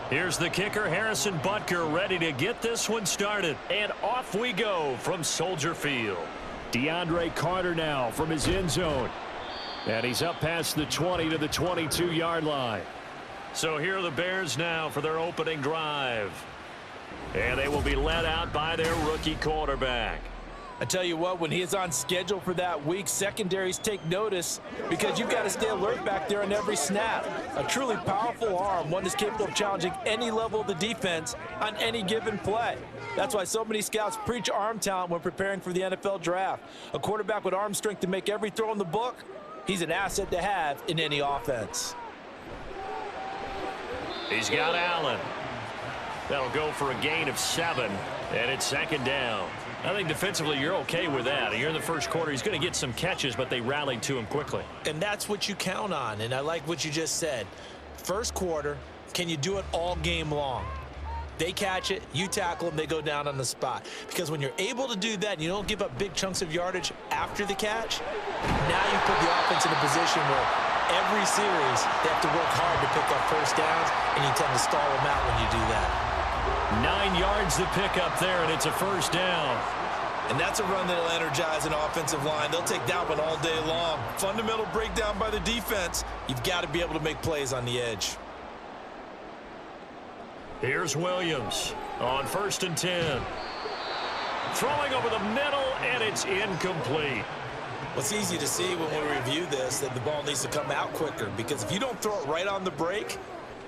Here's the kicker, Harrison Butker, ready to get this one started. And off we go from Soldier Field. DeAndre Carter now from his end zone. And he's up past the 20 to the 22-yard line. So here are the Bears now for their opening drive. And they will be led out by their rookie quarterback. I tell you what, when he is on schedule for that week, secondaries take notice because you've got to stay alert back there on every snap. A truly powerful arm, one that's capable of challenging any level of the defense on any given play. That's why so many scouts preach arm talent when preparing for the NFL draft. A quarterback with arm strength to make every throw in the book, he's an asset to have in any offense. He's got Allen. That'll go for a gain of 7, and it's second down. I think defensively you're okay with that. You're in the first quarter. He's going to get some catches, but they rallied to him quickly. And that's what you count on, and I like what you just said. First quarter, can you do it all game long? They catch it, you tackle them, they go down on the spot. Because when you're able to do that and you don't give up big chunks of yardage after the catch, now you put the offense in a position where every series they have to work hard to pick up first downs, and you tend to stall them out when you do that. 9 yards to pick up there, and it's a first down. And that's a run that'll energize an offensive line. They'll take that one all day long. Fundamental breakdown by the defense. You've got to be able to make plays on the edge. Here's Williams on 1st and 10. Throwing over the middle, and it's incomplete. Well, it's easy to see when we review this that the ball needs to come out quicker, because if you don't throw it right on the break,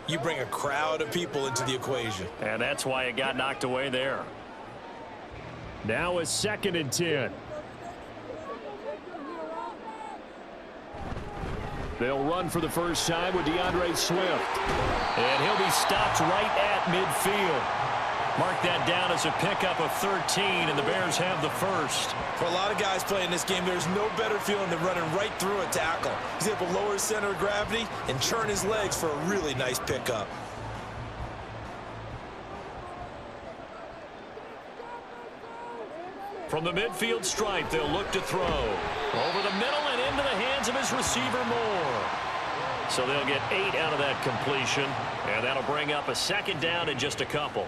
you bring a crowd of people into the equation. And that's why it got knocked away there. Now it's 2nd and 10. They'll run for the first time with DeAndre Swift. And he'll be stopped right at midfield. Mark that down as a pickup of 13, and the Bears have the first. For a lot of guys playing this game, there's no better feeling than running right through a tackle. He's able to lower his center of gravity and churn his legs for a really nice pickup. From the midfield stripe, they'll look to throw. Over the middle and into the hands of his receiver, Moore. So they'll get 8 out of that completion, and that'll bring up a second down in just a couple.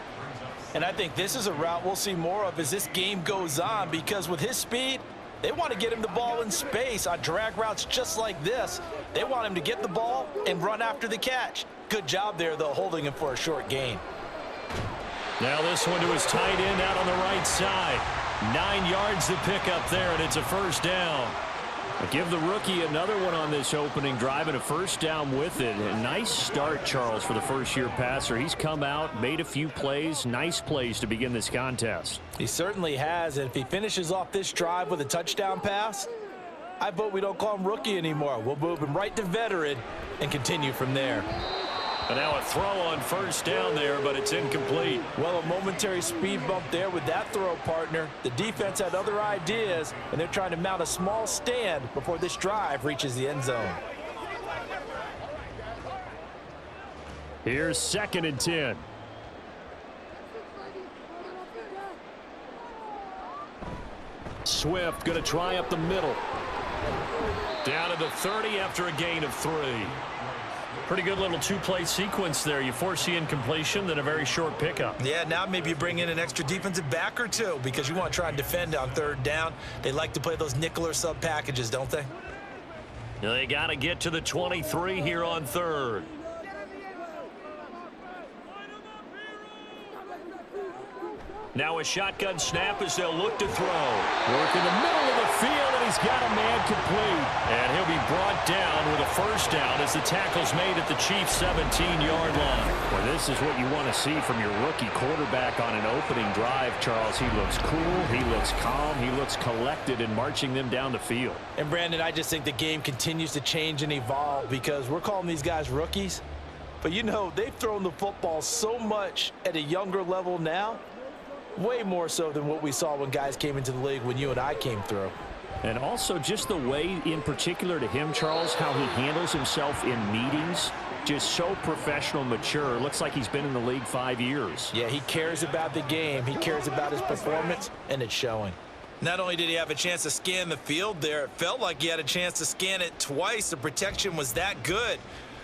And I think this is a route we'll see more of as this game goes on, because with his speed, they want to get him the ball in space on drag routes just like this. They want him to get the ball and run after the catch. Good job there, though, holding him for a short gain. Now this one to his tight end out on the right side. 9 yards to pick up there, and it's a first down. Give the rookie another one on this opening drive and a first down with it. A nice start, Charles, for the first-year passer. He's come out, made a few plays, nice plays to begin this contest. He certainly has, and if he finishes off this drive with a touchdown pass, I vote we don't call him rookie anymore. We'll move him right to veteran and continue from there. And now a throw on first down there, but it's incomplete. Well, a momentary speed bump there with that throw, partner. The defense had other ideas, and they're trying to mount a small stand before this drive reaches the end zone. Here's 2nd and 10. Swift going to try up the middle. Down to the 30 after a gain of 3. Pretty good little two-play sequence there. You force the incompletion, then a very short pickup. Yeah, now maybe you bring in an extra defensive back or two because you want to try and defend on 3rd down. They like to play those nickel or sub packages, don't they? They got to get to the 23 here on 3rd. Now a shotgun snap as they'll look to throw. Work in the middle of the field, and he's got a man complete. And he'll be brought down with a first down as the tackle's made at the Chiefs' 17-yard line. Well, this is what you want to see from your rookie quarterback on an opening drive, Charles. He looks cool, he looks calm, he looks collected in marching them down the field. And, Brandon, I just think the game continues to change and evolve because we're calling these guys rookies. But, you know, they've thrown the football so much at a younger level now. Way more so than what we saw when guys came into the league when you and I came through. And also just the way, in particular to him, Charles, how he handles himself in meetings. Just so professional, mature. Looks like he's been in the league 5 years. Yeah, he cares about the game. He cares about his performance, and it's showing. Not only did he have a chance to scan the field there, it felt like he had a chance to scan it twice. The protection was that good.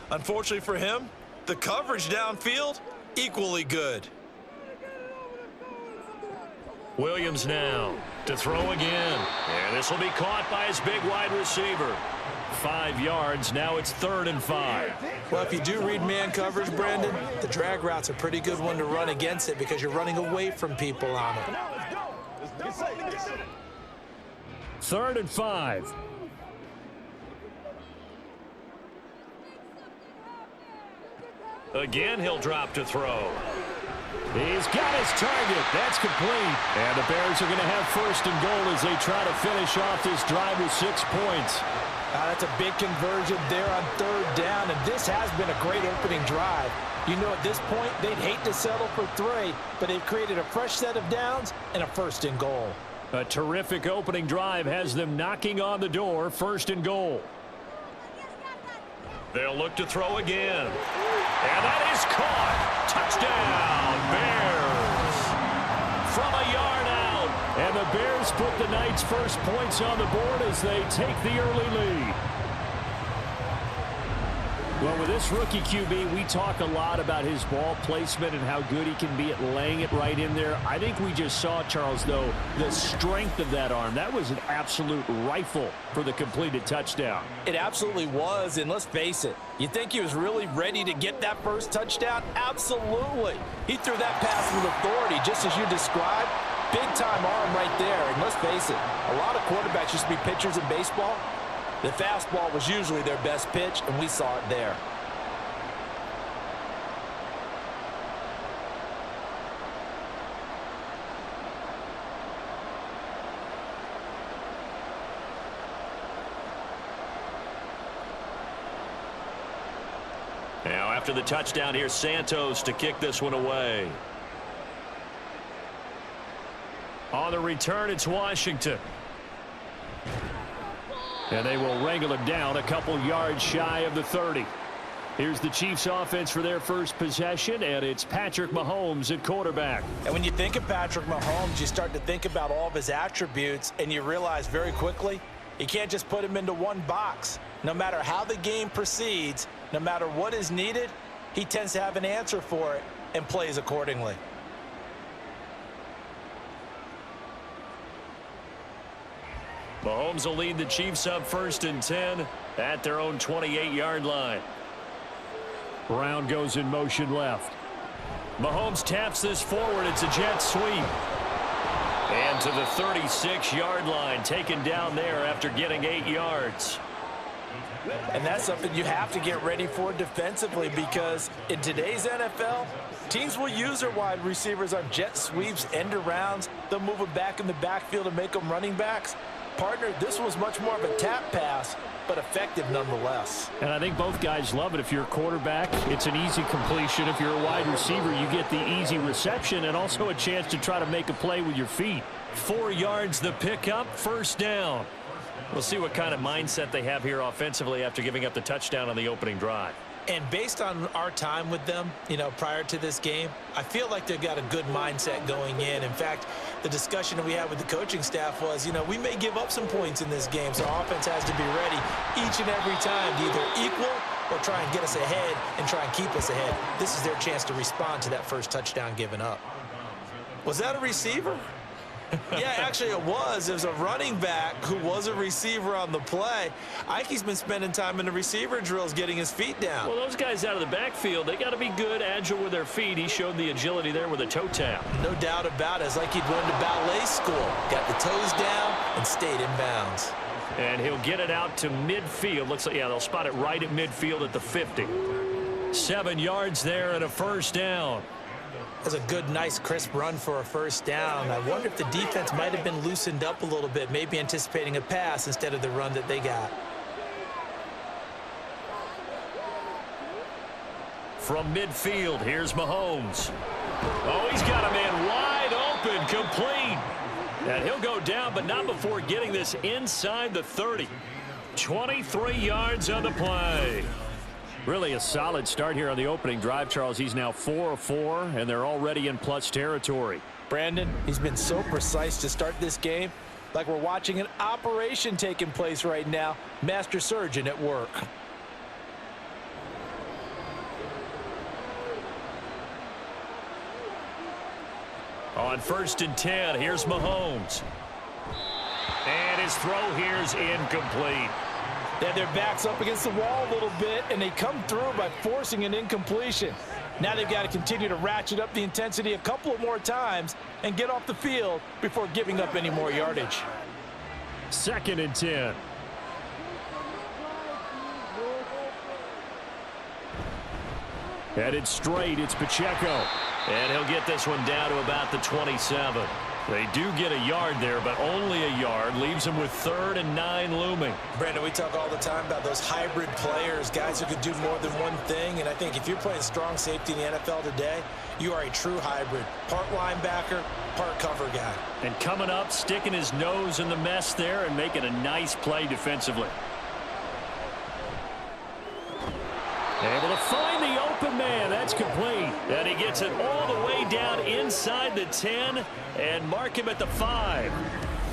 Unfortunately for him, the coverage downfield, equally good. Williams now to throw again. And this will be caught by his big wide receiver. 5 yards. Now it's 3rd and 5. Well, if you do read man coverage, Brandon, the drag route's a pretty good one to run against it because you're running away from people on it. 3rd and 5. Again, he'll drop to throw. He's got his target. That's complete. And the Bears are going to have 1st and goal as they try to finish off this drive with 6 points. That's a big conversion there on 3rd down, and this has been a great opening drive. You know, at this point, they'd hate to settle for 3, but they've created a fresh set of downs and a 1st and goal. A terrific opening drive has them knocking on the door. 1st and goal. They'll look to throw again. And that is caught. Touchdown, Bears. From a yard out. And the Bears put the Knights' first points on the board as they take the early lead. Well, with this rookie QB, we talk a lot about his ball placement and how good he can be at laying it right in there. I think we just saw, Charles, though, the strength of that arm. That was an absolute rifle for the completed touchdown. It absolutely was, and let's face it, you think he was really ready to get that first touchdown? Absolutely. He threw that pass with authority, just as you described. Big-time arm right there, and let's face it, a lot of quarterbacks used to be pitchers in baseball. The fastball was usually their best pitch, and we saw it there. Now, after the touchdown, here's Santos to kick this one away. On the return, it's Washington. And they will wrangle him down a couple yards shy of the 30. Here's the Chiefs offense for their first possession, and it's Patrick Mahomes at quarterback. And when you think of Patrick Mahomes, you start to think about all of his attributes, and you realize very quickly, you can't just put him into one box. No matter how the game proceeds, no matter what is needed, he tends to have an answer for it and plays accordingly. Mahomes will lead the Chiefs up 1st and 10 at their own 28-yard line. Brown goes in motion left. Mahomes taps this forward. It's a jet sweep. And to the 36-yard line, taken down there after getting 8 yards. And that's something you have to get ready for defensively because in today's NFL, teams will use their wide receivers on jet sweeps, end arounds. They'll move them back in the backfield and make them running backs. Partner, this was much more of a tap pass, but effective nonetheless. And I think both guys love it. If you're a quarterback, it's an easy completion. If you're a wide receiver, you get the easy reception and also a chance to try to make a play with your feet. 4 yards the pickup, 1st down. We'll see what kind of mindset they have here offensively after giving up the touchdown on the opening drive. And based on our time with them, you know, prior to this game, I feel like they've got a good mindset going in. In fact, the discussion that we had with the coaching staff was, you know, we may give up some points in this game, so our offense has to be ready each and every time to either equal or try and get us ahead and try and keep us ahead. This is their chance to respond to that first touchdown given up. Was that a receiver? Yeah, actually it was. It was a running back who was a receiver on the play. Ike's been spending time in the receiver drills getting his feet down. Well, those guys out of the backfield, they got to be good, agile with their feet. He showed the agility there with a toe tap. No doubt about it. It's like he'd run to ballet school. Got the toes down and stayed in bounds. And he'll get it out to midfield. Looks like, yeah, they'll spot it right at midfield at the 50. 7 yards there and a 1st down. That's a good, nice, crisp run for a 1st down. I wonder if the defense might have been loosened up a little bit, maybe anticipating a pass instead of the run that they got. From midfield, here's Mahomes. Oh, he's got a man wide open, complete. And he'll go down, but not before getting this inside the 30. 23 yards on the play. Really a solid start here on the opening drive, Charles. He's now 4 of 4, and they're already in plus territory. Brandon, he's been so precise to start this game, like we're watching an operation taking place right now. Master surgeon at work. On 1st and 10, here's Mahomes. And his throw here's incomplete. They had their backs up against the wall a little bit, and they come through by forcing an incompletion. Now they've got to continue to ratchet up the intensity a couple of more times and get off the field before giving up any more yardage. 2nd and 10. Headed straight, it's Pacheco. And he'll get this one down to about the 27. They do get a yard there, but only a yard. Leaves them with 3rd and 9 looming. Brandon, we talk all the time about those hybrid players, guys who could do more than one thing. And I think if you're playing strong safety in the NFL today, you are a true hybrid. Part linebacker, part cover guy. And coming up, sticking his nose in the mess there and making a nice play defensively. Able to find the open man. That's complete. And he gets it all the way down inside the 10 and mark him at the 5.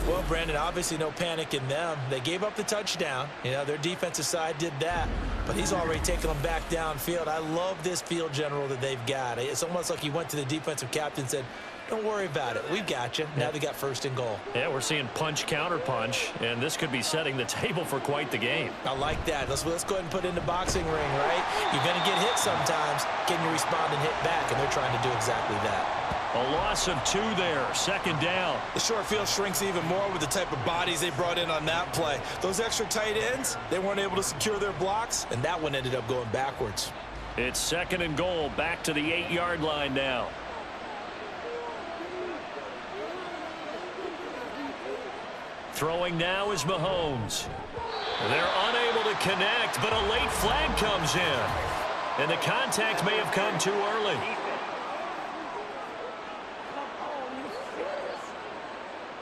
Well, Brandon, obviously no panic in them. They gave up the touchdown. You know, their defensive side did that. But he's already taken them back downfield. I love this field general that they've got. It's almost like he went to the defensive captain and said, don't worry about it. We've got you. Now they got 1st and goal. Yeah, we're seeing punch, counter punch, and this could be setting the table for quite the game. I like that. Let's go ahead and put it in the boxing ring, right? You're going to get hit sometimes. Can you respond and hit back? And they're trying to do exactly that. A loss of 2 there. 2nd down. The short field shrinks even more with the type of bodies they brought in on that play. Those extra tight ends, they weren't able to secure their blocks. And that one ended up going backwards. It's 2nd and goal. Back to the 8-yard line now. Throwing now is Mahomes. They're unable to connect, but a late flag comes in. And the contact may have come too early.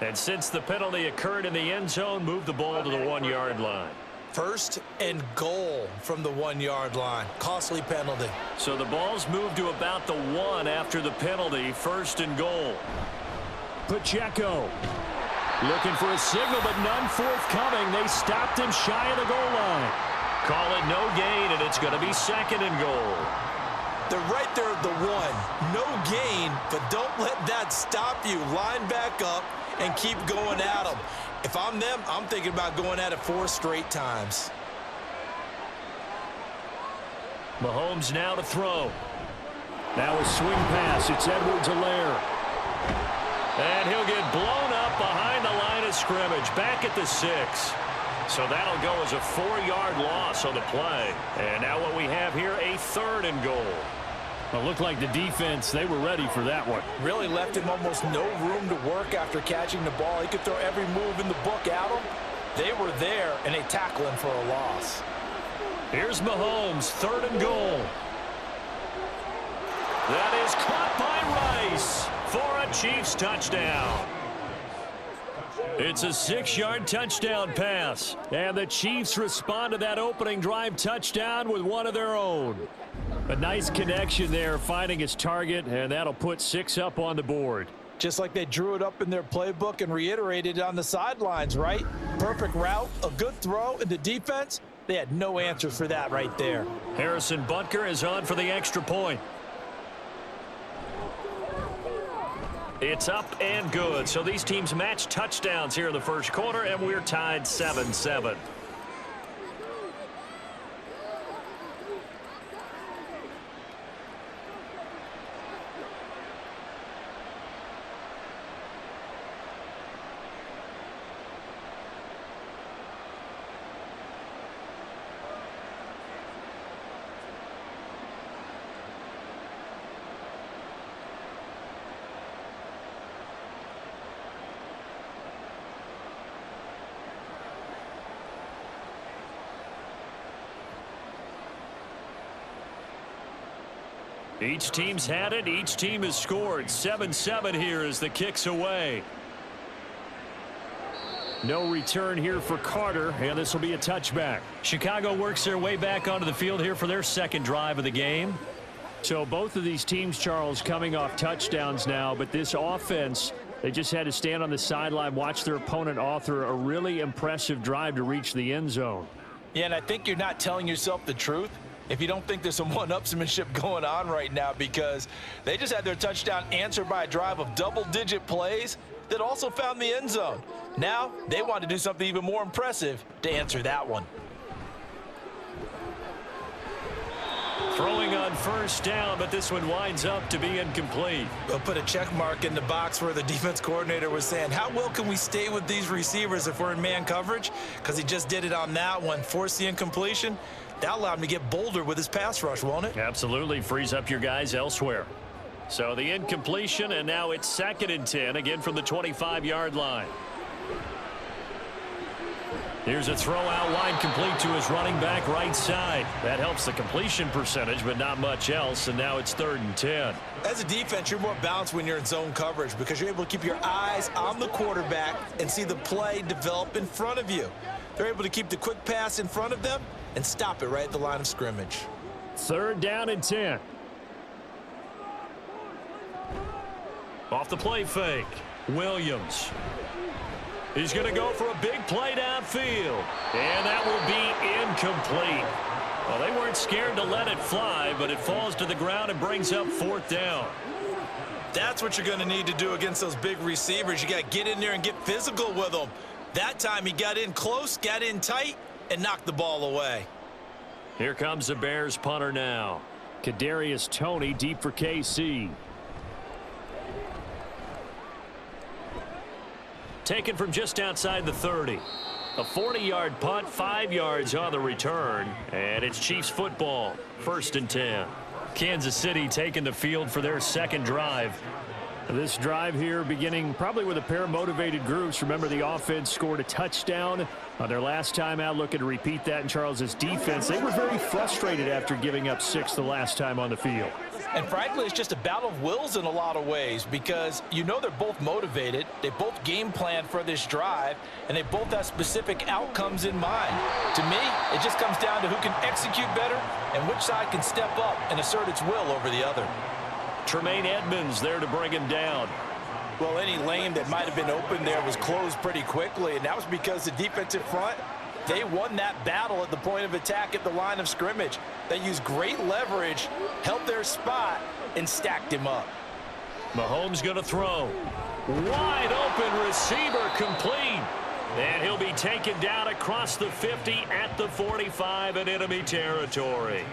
And since the penalty occurred in the end zone, move the ball to the 1-yard line. 1st and goal from the 1-yard line. Costly penalty. So the ball's moved to about the 1 after the penalty. 1st and goal. Pacheco. Looking for a signal, but none forthcoming. They stopped him shy of the goal line. Call it no gain, and it's going to be 2nd and goal. They're right there at the 1. No gain, but don't let that stop you. Line back up and keep going at them. If I'm them, I'm thinking about going at it 4 straight times. Mahomes now to throw. Now a swing pass. It's Edwards-Helaire. And he'll get blown up behind the line of scrimmage, back at the 6. So that'll go as a 4-yard loss on the play. And now what we have here, a 3rd and goal. Well, it looked like the defense, they were ready for that one. Really left him almost no room to work after catching the ball. He could throw every move in the book at him. They were there, and they tackle him for a loss. Here's Mahomes, 3rd and goal. That is caught by Rice for a Chiefs touchdown. It's a 6-yard touchdown pass. And the Chiefs respond to that opening drive touchdown with one of their own. A nice connection there, finding his target, and that'll put 6 up on the board. Just like they drew it up in their playbook and reiterated it on the sidelines, right? Perfect route, a good throw, and the defense, they had no answers for that right there. Harrison Butker is on for the extra point. It's up and good. So these teams match touchdowns here in the first quarter, and we're tied 7-7. Each team's had it. Each team has scored. 7-7 here as the kick's away. No return here for Carter, and this will be a touchback. Chicago works their way back onto the field here for their 2nd drive of the game. So both of these teams, Charles, coming off touchdowns now, but this offense, they just had to stand on the sideline, watch their opponent author a really impressive drive to reach the end zone. Yeah, and I think you're not telling yourself the truth if you don't think there's some one-upsmanship going on right now, because they just had their touchdown answered by a drive of double-digit plays that also found the end zone. Now they want to do something even more impressive to answer that one. Throwing on first down, but this one winds up to be incomplete. They'll put a check mark in the box where the defense coordinator was saying, how well can we stay with these receivers if we're in man coverage? Because he just did it on that one, forced the incompletion. That allowed him to get bolder with his pass rush, won't it? Absolutely, frees up your guys elsewhere. So the incompletion, and now it's 2nd and 10, again from the 25-yard line. Here's a throw out wide, complete to his running back right side. That helps the completion percentage, but not much else, and now it's 3rd and 10. As a defense, you're more balanced when you're in zone coverage because you're able to keep your eyes on the quarterback and see the play develop in front of you. They're able to keep the quick pass in front of them and stop it right at the line of scrimmage. 3rd down and 10. Off the play fake, Williams. He's going to go for a big play downfield, and that will be incomplete. Well, they weren't scared to let it fly, but it falls to the ground and brings up 4th down. That's what you're going to need to do against those big receivers. You got to get in there and get physical with them. That time he got in close, got in tight, and knocked the ball away. Here comes the Bears punter now. Kadarius Toney deep for KC. Taken from just outside the 30. A 40-yard punt, 5 yards on the return, and it's Chiefs football, 1st and 10. Kansas City taking the field for their 2nd drive. This drive here beginning probably with a pair of motivated groups. Remember, the offense scored a touchdown on their last time out. Looking to repeat that in Charles's defense. They were very frustrated after giving up 6 the last time on the field. And frankly, it's just a battle of wills in a lot of ways because you know they're both motivated. They both game plan for this drive, and they both have specific outcomes in mind. To me, it just comes down to who can execute better and which side can step up and assert its will over the other. Tremaine Edmonds there to bring him down. Well, any lane that might have been open there was closed pretty quickly, and that was because the defensive front, they won that battle at the point of attack at the line of scrimmage. They used great leverage, held their spot, and stacked him up. Mahomes going to throw. Wide open receiver, complete. And he'll be taken down across the 50 at the 45 in enemy territory.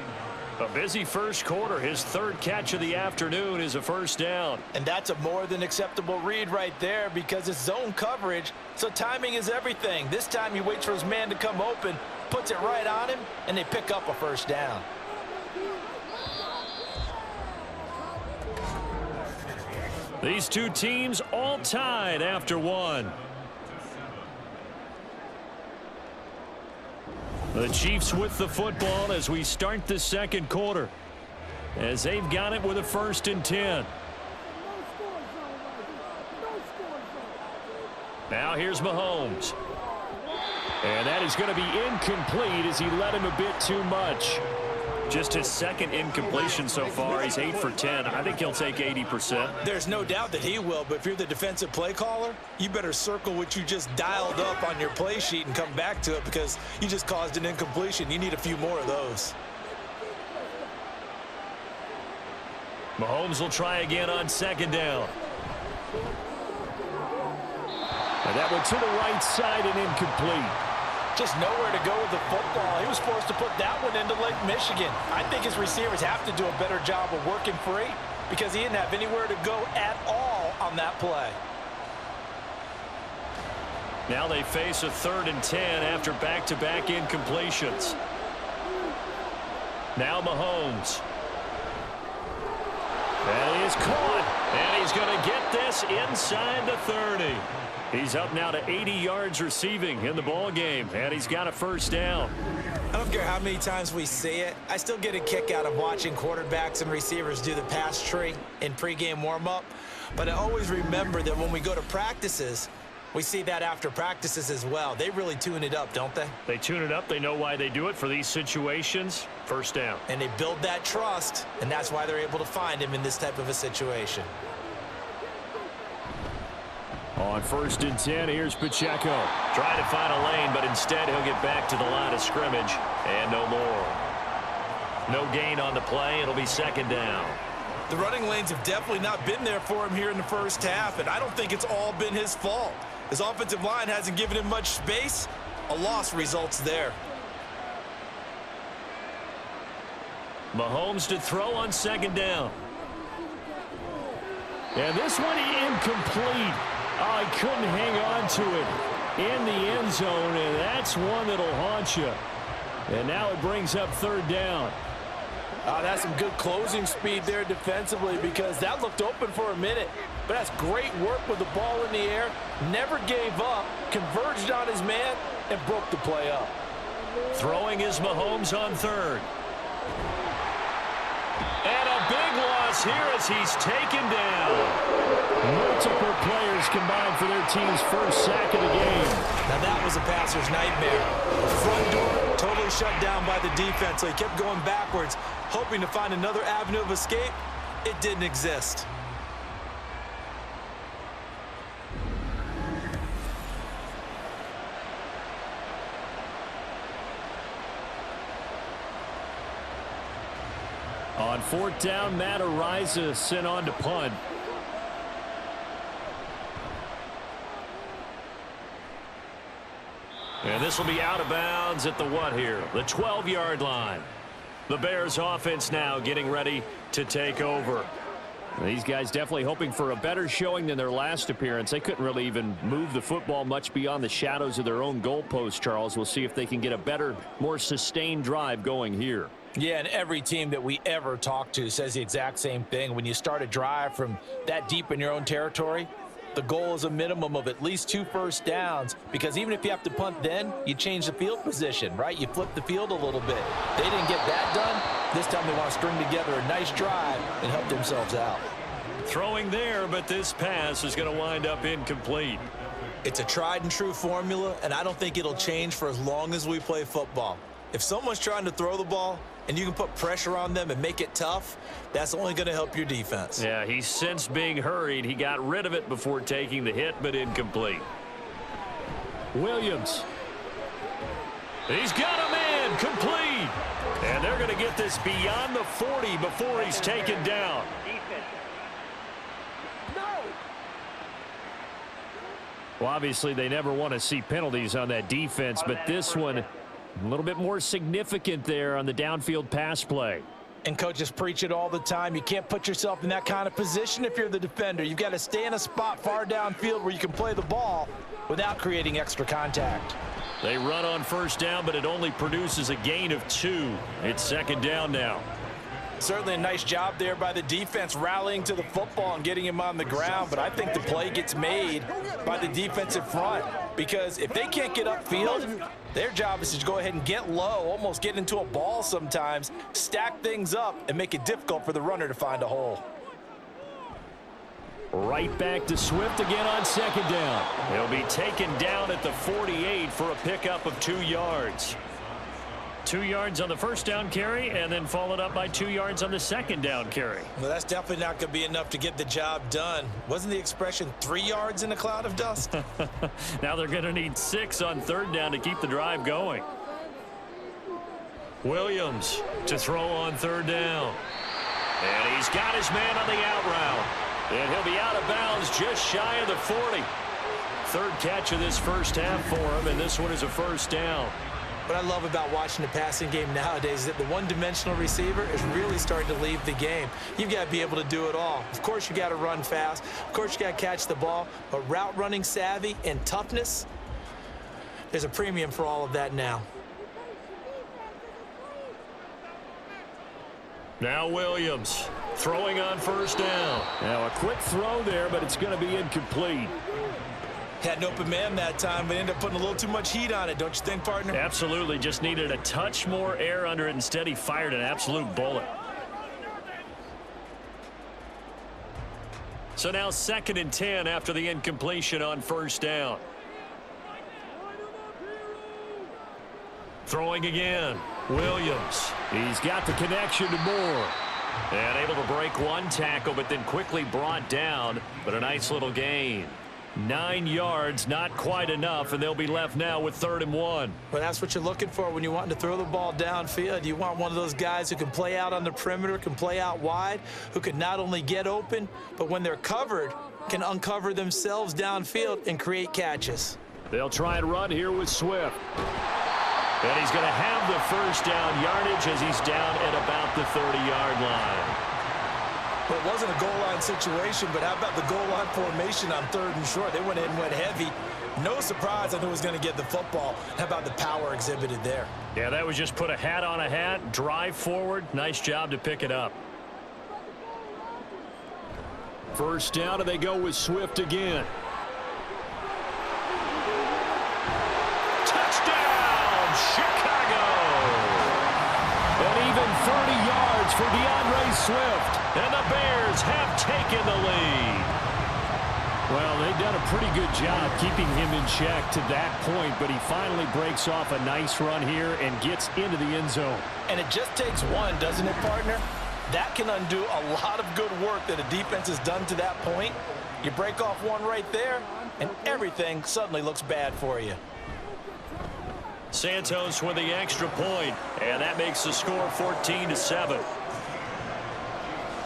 A busy first quarter. His 3rd catch of the afternoon is a 1st down. And that's a more than acceptable read right there because it's zone coverage, so timing is everything. This time he waits for his man to come open, puts it right on him, and they pick up a 1st down. These two teams all tied after 1. The Chiefs with the football as we start the 2nd quarter, as they've got it with a 1st and 10. Now here's Mahomes. And that is going to be incomplete as he led him a bit too much. Just his 2nd incompletion so far. He's 8 for 10. I think he'll take 80%. There's no doubt that he will, but if you're the defensive play caller, you better circle what you just dialed up on your play sheet and come back to it because you just caused an incompletion. You need a few more of those. Mahomes will try again on 2nd down. And that one to the right side and incomplete. Just nowhere to go with the football. He was forced to put that one into Lake Michigan. I think his receivers have to do a better job of working free because he didn't have anywhere to go at all on that play. Now they face a 3rd and 10 after back-to-back incompletions. Now Mahomes. And he is caught. And he's going to get this inside the 30. He's up now to 80 yards receiving in the ball game, and he's got a 1st down. I don't care how many times we see it. I still get a kick out of watching quarterbacks and receivers do the pass tree in pregame warm-up. But I always remember that when we go to practices, we see that after practices as well. They really tune it up, don't they? They tune it up. They know why they do it for these situations. 1st down. And they build that trust, and that's why they're able to find him in this type of a situation. On 1st and 10, here's Pacheco. Trying to find a lane, but instead he'll get back to the line of scrimmage, and no more. No gain on the play. It'll be second down. The running lanes have definitely not been there for him here in the first half, and I don't think it's all been his fault. His offensive line hasn't given him much space. A loss results there. Mahomes to throw on second down. And this one incomplete. Oh, he couldn't hang on to it in the end zone, and that's one that'll haunt you. And now it brings up third down. That's some good closing speed there defensively, because that looked open for a minute. But that's great work with the ball in the air. Never gave up, converged on his man, and broke the play up. Throwing is Mahomes on third. And a big loss here as he's taken down. Multiple players combined for their team's first sack of the game. Now that was a passer's nightmare. The front door totally shut down by the defense, so he kept going backwards, hoping to find another avenue of escape. It didn't exist. On fourth down, Matt Ariza sent on to punt. And this will be out of bounds at the what here? The 12-yard line. The Bears offense now getting ready to take over. These guys definitely hoping for a better showing than their last appearance. They couldn't really even move the football much beyond the shadows of their own goalpost, Charles. We'll see if they can get a better, more sustained drive going here. Yeah, and every team that we ever talk to says the exact same thing. When you start a drive from that deep in your own territory, the goal is a minimum of at least 2 first downs, because even if you have to punt then, you change the field position, right? You flip the field a little bit. They didn't get that done. This time they want to string together a nice drive and help themselves out. Throwing there, but this pass is going to wind up incomplete. It's a tried and true formula, and I don't think it'll change for as long as we play football. If someone's trying to throw the ball and you can put pressure on them and make it tough, that's only going to help your defense. Yeah, he sensed being hurried. He got rid of it before taking the hit, but incomplete. Williams. He's got a man complete. And they're going to get this beyond the 40 before he's taken down. Well, obviously, they never want to see penalties on that defense, but this one a little bit more significant there on the downfield pass play. And coaches preach it all the time. You can't put yourself in that kind of position if you're the defender. You've got to stay in a spot far downfield where you can play the ball without creating extra contact. They run on first down, but it only produces a gain of 2. It's second down now. Certainly a nice job there by the defense rallying to the football and getting him on the ground, but I think the play gets made by the defensive front, because if they can't get upfield, their job is to go ahead and get low, almost get into a ball sometimes, stack things up, and make it difficult for the runner to find a hole. Right back to Swift again on second down. He'll be taken down at the 48 for a pickup of 2 yards. 2 yards on the first down carry, and then followed up by 2 yards on the second down carry. Well, that's definitely not going to be enough to get the job done. Wasn't the expression 3 yards in a cloud of dust? Now they're going to need 6 on third down to keep the drive going. Williams to throw on third down. And he's got his man on the out route. And he'll be out of bounds just shy of the 40. Third catch of this first half for him, and this one is a first down. What I love about watching the passing game nowadays is that the one-dimensional receiver is really starting to leave the game. You've got to be able to do it all. Of course, you got to run fast. Of course, you got to catch the ball. But route running savvy and toughness, there's a premium for all of that now. Now Williams throwing on first down. Now a quick throw there, but it's going to be incomplete. Had an open man that time, but ended up putting a little too much heat on it, don't you think, partner? Absolutely. Just needed a touch more air under it. Instead, he fired an absolute bullet. So now 2nd and 10 after the incompletion on first down. Throwing again. Williams. He's got the connection to Moore. And able to break one tackle, but then quickly brought down. But a nice little gain. 9 yards, not quite enough, and they'll be left now with 3rd and 1. Well, that's what you're looking for when you want to throw the ball downfield. You want one of those guys who can play out on the perimeter, can play out wide, who can not only get open, but when they're covered, can uncover themselves downfield and create catches. They'll try and run here with Swift. And he's going to have the first down yardage as he's down at about the 30-yard line. Well, it wasn't a goal line situation, but how about the goal line formation on 3rd and short? They went in, went heavy. No surprise on who was going to get the football. How about the power exhibited there? Yeah, that was just put a hat on a hat, drive forward. Nice job to pick it up. First down, and they go with Swift again. Touchdown, Chicago! And even 30 yards for DeAndre Swift. And the Bears have taken the lead. Well, they've done a pretty good job keeping him in check to that point, but he finally breaks off a nice run here and gets into the end zone. And it just takes one, doesn't it, partner? That can undo a lot of good work that a defense has done to that point. You break off one right there, and everything suddenly looks bad for you. Santos with the extra point, and that makes the score 14-7.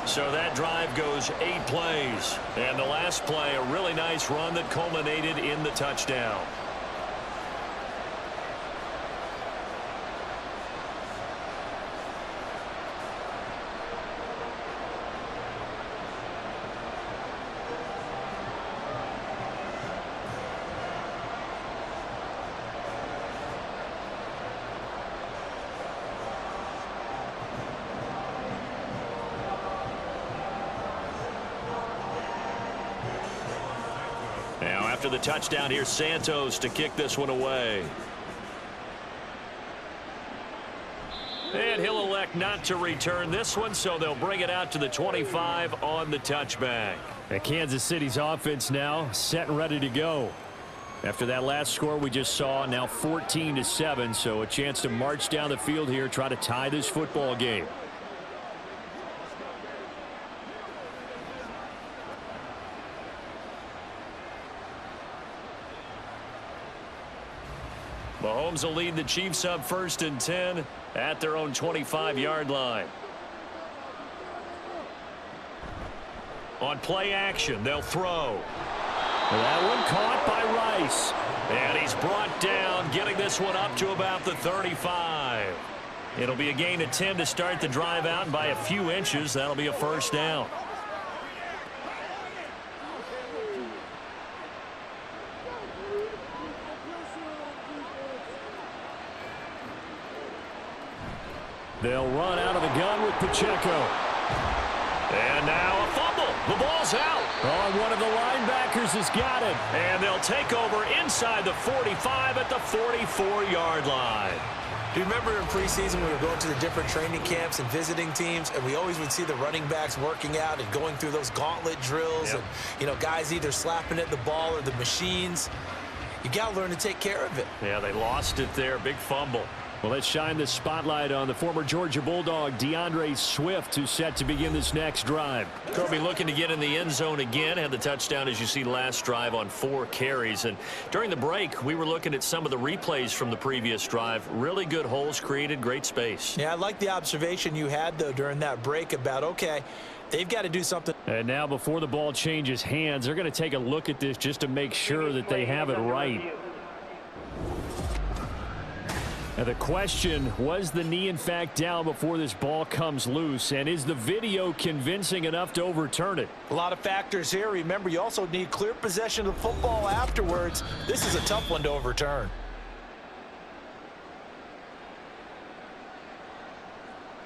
So that drive goes 8 plays, and the last play, a really nice run that culminated in the touchdown. Now, after the touchdown, here's Santos to kick this one away. And he'll elect not to return this one, so they'll bring it out to the 25 on the touchback. And Kansas City's offense now set and ready to go. After that last score we just saw, now 14-7, so a chance to march down the field here, try to tie this football game. Mahomes will lead the Chiefs up 1st and 10 at their own 25-yard line. On play action, they'll throw. That one caught by Rice. And he's brought down, getting this one up to about the 35. It'll be a gain of 10 to start the drive out, and by a few inches, that'll be a first down. They'll run out of the gun with Pacheco. And now a fumble. The ball's out. Oh, one of the linebackers has got it. And they'll take over inside the 45 at the 44-yard line. Do you remember in preseason we were going to the different training camps and visiting teams, and we always would see the running backs working out and going through those gauntlet drills, and, you know, guys either slapping at the ball or the machines. You got to learn to take care of it. Yeah, they lost it there. Big fumble. Well, let's shine the spotlight on the former Georgia Bulldog, DeAndre Swift, who's set to begin this next drive. Kobe looking to get in the end zone again. Had the touchdown, as you see, last drive on 4 carries. And during the break, we were looking at some of the replays from the previous drive. Really good holes created, great space. Yeah, I like the observation you had, though, during that break about, okay, they've got to do something. And now before the ball changes hands, they're going to take a look at this just to make sure that they have it right. Now the question, was the knee in fact down before this ball comes loose, and is the video convincing enough to overturn it? A lot of factors here. Remember, you also need clear possession of the football afterwards. This is a tough one to overturn.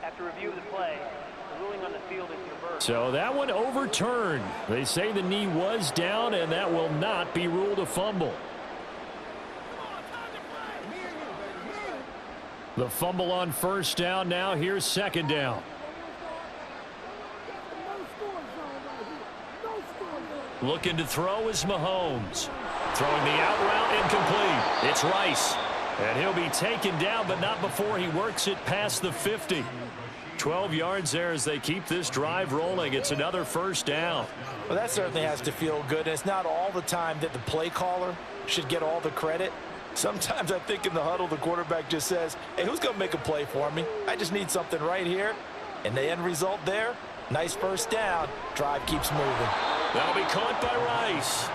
After review of the play, the ruling on the field is reversed. So that one overturned. They say the knee was down, and that will not be ruled a fumble. The fumble on first down. Now here's second down. Looking to throw is Mahomes. Throwing the out route incomplete. It's Rice. And he'll be taken down, but not before he works it past the 50. 12 yards there as they keep this drive rolling. It's another first down. Well, that certainly has to feel good. And it's not all the time that the play caller should get all the credit. Sometimes I think in the huddle, the quarterback just says, hey, who's going to make a play for me? I just need something right here. And the end result there, nice first down. Drive keeps moving. That'll be caught by Rice.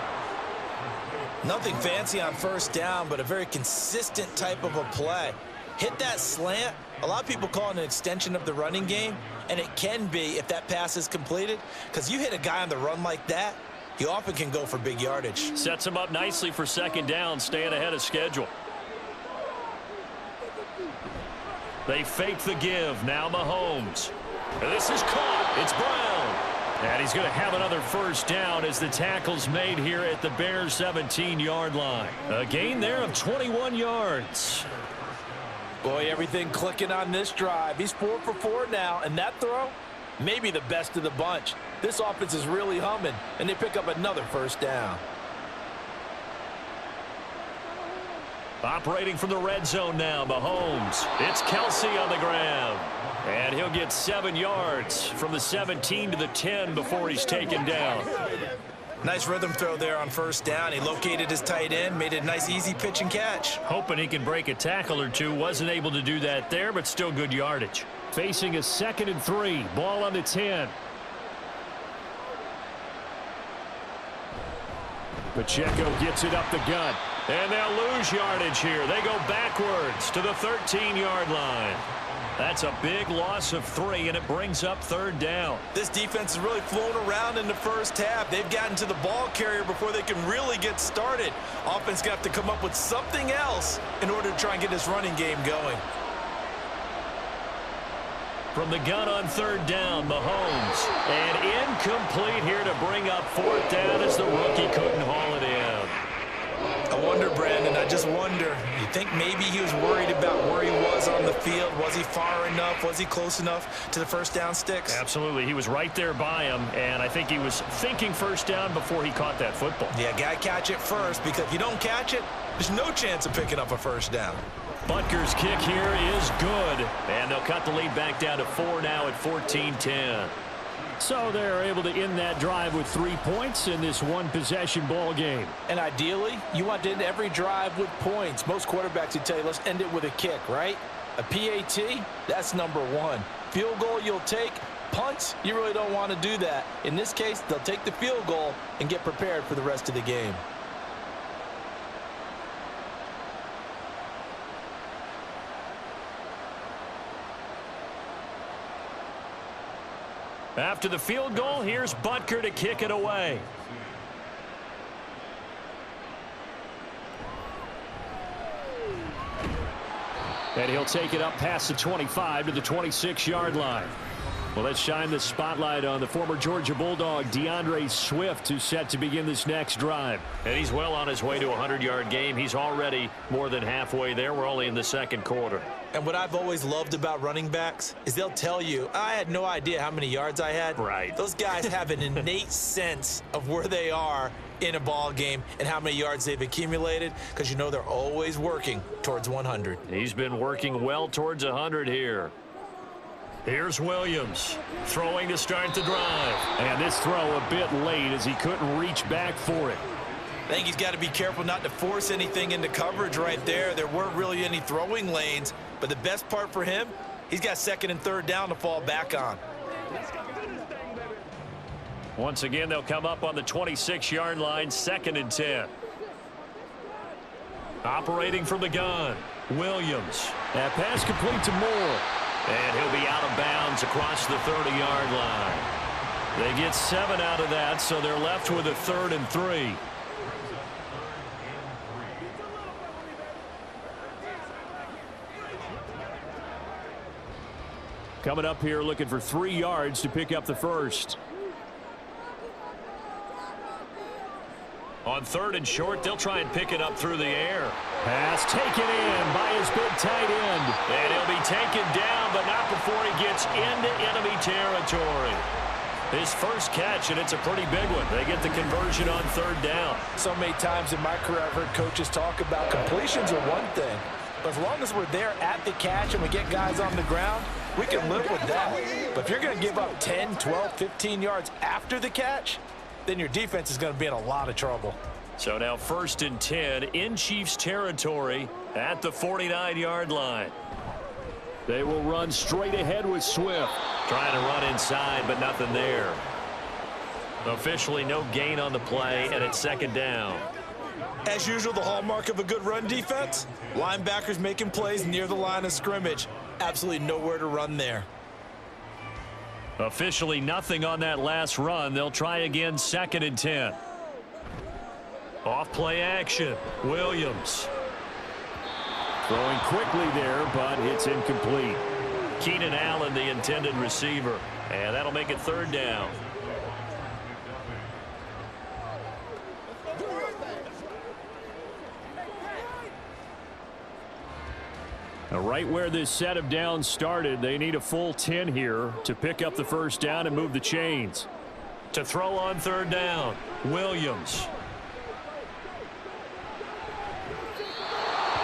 Nothing fancy on first down, but a very consistent type of a play. Hit that slant. A lot of people call it an extension of the running game, and it can be if that pass is completed, because you hit a guy on the run like that, you often can go for big yardage. Sets him up nicely for second down, staying ahead of schedule. They fake the give. Now Mahomes. And this is caught. It's Brown. And he's going to have another first down as the tackle's made here at the Bears' 17-yard line. A gain there of 21 yards. Boy, everything clicking on this drive. He's 4 for 4 now, and that throw, maybe the best of the bunch. This offense is really humming, and they pick up another first down. Operating from the red zone now, Mahomes. It's Kelsey on the ground. And he'll get 7 yards from the 17 to the 10 before he's taken down. Nice rhythm throw there on first down. He located his tight end, made it a nice easy pitch and catch. Hoping he can break a tackle or two. Wasn't able to do that there, but still good yardage. Facing a 2nd and 3. Ball on the 10. Pacheco gets it up the gut. And they'll lose yardage here. They go backwards to the 13-yard line. That's a big loss of 3, and it brings up 3rd down. This defense has really flown around in the first half. They've gotten to the ball carrier before they can really get started. Offense got to come up with something else in order to try and get this running game going. From the gun on 3rd down, Mahomes. And incomplete here to bring up 4th down as the rookie couldn't haul it in. I wonder, Brandon, I just wonder, you think maybe he was worried about where he was on the field? Was he far enough? Was he close enough to the first down sticks? Absolutely. He was right there by him, and I think he was thinking first down before he caught that football. Yeah, got to catch it first, because if you don't catch it, there's no chance of picking up a first down. Butker's kick here is good, and they'll cut the lead back down to 4 now at 14-10. So they're able to end that drive with 3 points in this one-possession ball game. And ideally, you want to end every drive with points. Most quarterbacks would tell you, let's end it with a kick, right? A PAT, that's number 1. Field goal you'll take. Punts, you really don't want to do that. In this case, they'll take the field goal and get prepared for the rest of the game. After the field goal, here's Butker to kick it away. And he'll take it up past the 25 to the 26-yard line. Well, let's shine the spotlight on the former Georgia Bulldog, DeAndre Swift, who's set to begin this next drive. And he's well on his way to a 100-yard game. He's already more than halfway there. We're only in the 2nd quarter. And what I've always loved about running backs is they'll tell you, I had no idea how many yards I had. Right. Those guys have an innate sense of where they are in a ball game and how many yards they've accumulated, because you know they're always working towards 100. He's been working well towards 100 here. Here's Williams throwing to start the drive. And this throw a bit late as he couldn't reach back for it. I think he's got to be careful not to force anything into coverage right there. There weren't really any throwing lanes, but the best part for him, he's got 2nd and 3rd down to fall back on. Once again, they'll come up on the 26-yard line, 2nd and 10. Operating from the gun, Williams. That pass complete to Moore. And he'll be out of bounds across the 30-yard line. They get 7 out of that, so they're left with a 3rd and 3. Coming up here looking for 3 yards to pick up the first. On 3rd and short, they'll try and pick it up through the air. Pass taken in by his big tight end. And he'll be taken down, but not before he gets into enemy territory. His first catch, and it's a pretty big one. They get the conversion on 3rd down. So many times in my career I've heard coaches talk about completions are one thing, but as long as we're there at the catch and we get guys on the ground, we can live with that. But if you're going to give up 10, 12, 15 yards after the catch, then your defense is going to be in a lot of trouble. So now 1st and 10 in Chiefs territory at the 49-yard line. They will run straight ahead with Swift. Trying to run inside, but nothing there. Officially no gain on the play, and it's 2nd down. As usual, the hallmark of a good run defense, linebackers making plays near the line of scrimmage. Absolutely nowhere to run there. Officially nothing on that last run. They'll try again 2nd and 10. Off play action. Williams. Throwing quickly there, but it's incomplete. Keenan Allen, the intended receiver. And that'll make it 3rd down. Right where this set of downs started, they need a full 10 here to pick up the 1st down and move the chains. To throw on 3rd down, Williams.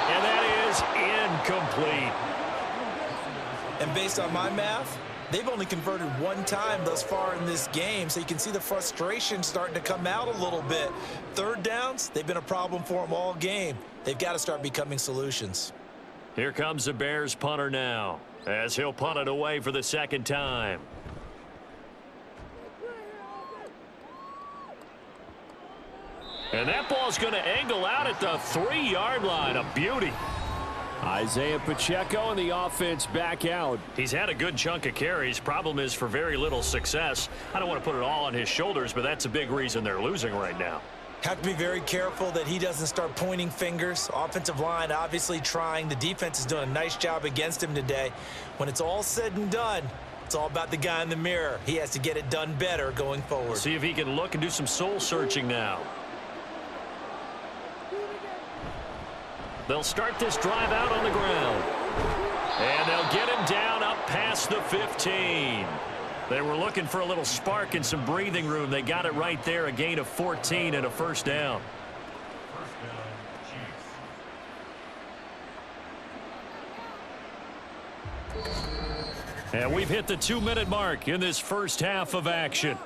And that is incomplete. And based on my math, they've only converted 1 time thus far in this game, so you can see the frustration starting to come out a little bit. 3rd downs, they've been a problem for them all game. They've got to start becoming solutions. Here comes the Bears punter now, as he'll punt it away for the 2nd time. And that ball's going to angle out at the 3-yard line. A beauty. Isaiah Pacheco and the offense back out. He's had a good chunk of carries. Problem is for very little success. I don't want to put it all on his shoulders, but that's a big reason they're losing right now. Have to be very careful that he doesn't start pointing fingers. Offensive line obviously trying. The defense is doing a nice job against him today. When it's all said and done, it's all about the guy in the mirror. He has to get it done better going forward. See if he can look and do some soul searching now. They'll start this drive out on the ground. And they'll get him down up past the 15. They were looking for a little spark and some breathing room. They got it right there, a gain of 14 and a 1st down. And we've hit the 2-minute mark in this 1st half of action.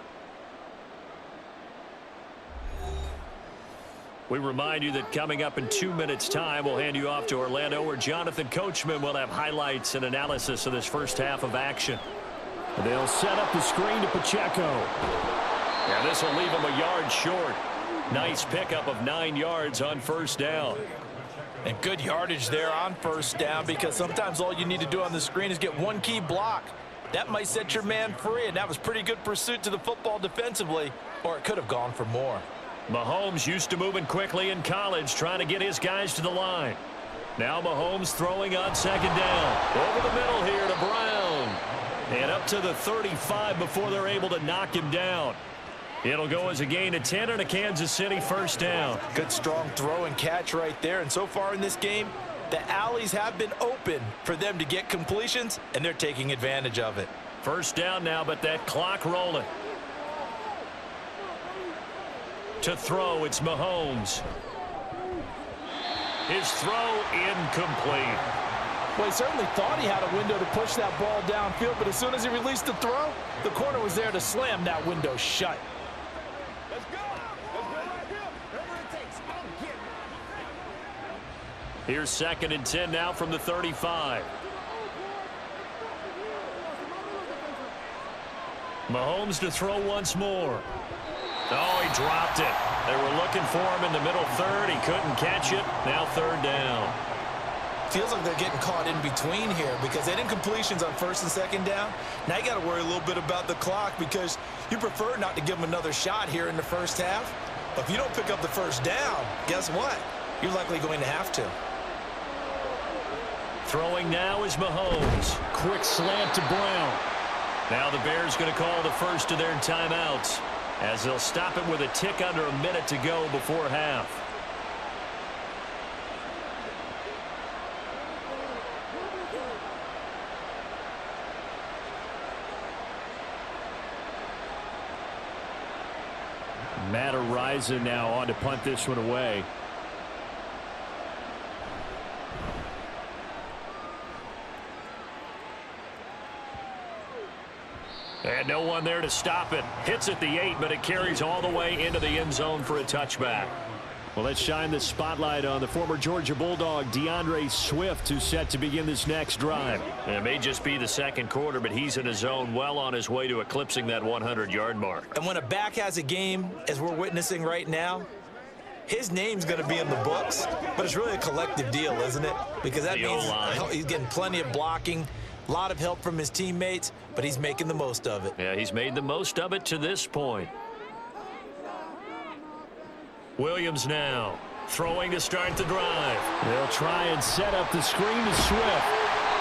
We remind you that coming up in 2 minutes' time, we'll hand you off to Orlando, where Jonathan Coachman will have highlights and analysis of this 1st half of action. They'll set up the screen to Pacheco. And this will leave him a yard short. Nice pickup of 9 yards on 1st down. And good yardage there on 1st down, because sometimes all you need to do on the screen is get 1 key block. That might set your man free, and that was pretty good pursuit to the football defensively, or it could have gone for more. Mahomes used to moving quickly in college, trying to get his guys to the line. Now Mahomes throwing on 2nd down. Over the middle here to Brown. And up to the 35 before they're able to knock him down. It'll go as a gain of 10 and a Kansas City 1st down. Good strong throw and catch right there. And so far in this game, the alleys have been open for them to get completions, and they're taking advantage of it. 1st down now, but that clock rolling. To throw, it's Mahomes. His throw incomplete. Well, he certainly thought he had a window to push that ball downfield, but as soon as he released the throw, the corner was there to slam that window shut. Let's go. Let's go right here. Whatever it takes. I'll get it. Here's 2nd and 10 now from the 35. Mahomes to throw once more. Oh, he dropped it. They were looking for him in the middle 3rd. He couldn't catch it. Now 3rd down. Feels like they're getting caught in between here, because they didn't completions on 1st and 2nd down. Now you got to worry a little bit about the clock, because you prefer not to give them another shot here in the 1st half. But if you don't pick up the 1st down, guess what? You're likely going to have to. Throwing now is Mahomes. Quick slant to Brown. Now the Bears going to call the first of their timeouts, as they'll stop it with a tick under a minute to go before half. Matt Ariza now on to punt this one away. And no one there to stop it. Hits at the 8, but it carries all the way into the end zone for a touchback. Well, let's shine the spotlight on the former Georgia Bulldog, DeAndre Swift, who's set to begin this next drive. It may just be the second quarter, but he's in his zone, well on his way to eclipsing that 100-yard mark. And when a back has a game, as we're witnessing right now, his name's going to be in the books, but it's really a collective deal, isn't it? Because that means he's getting plenty of blocking, a lot of help from his teammates, but he's making the most of it. Yeah, he's made the most of it to this point. Williams now throwing to start the drive. They'll try and set up the screen to Swift.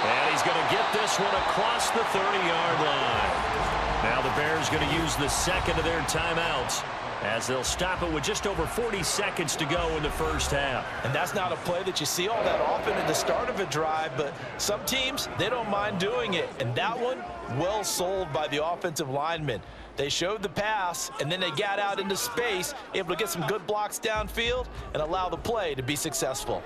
And he's going to get this one across the 30-yard line. Now the Bears going to use the second of their timeouts as they'll stop it with just over 40 seconds to go in the first half. And that's not a play that you see all that often at the start of a drive, but some teams, they don't mind doing it. And that one, well sold by the offensive lineman. They showed the pass, and then they got out into space, able to get some good blocks downfield and allow the play to be successful.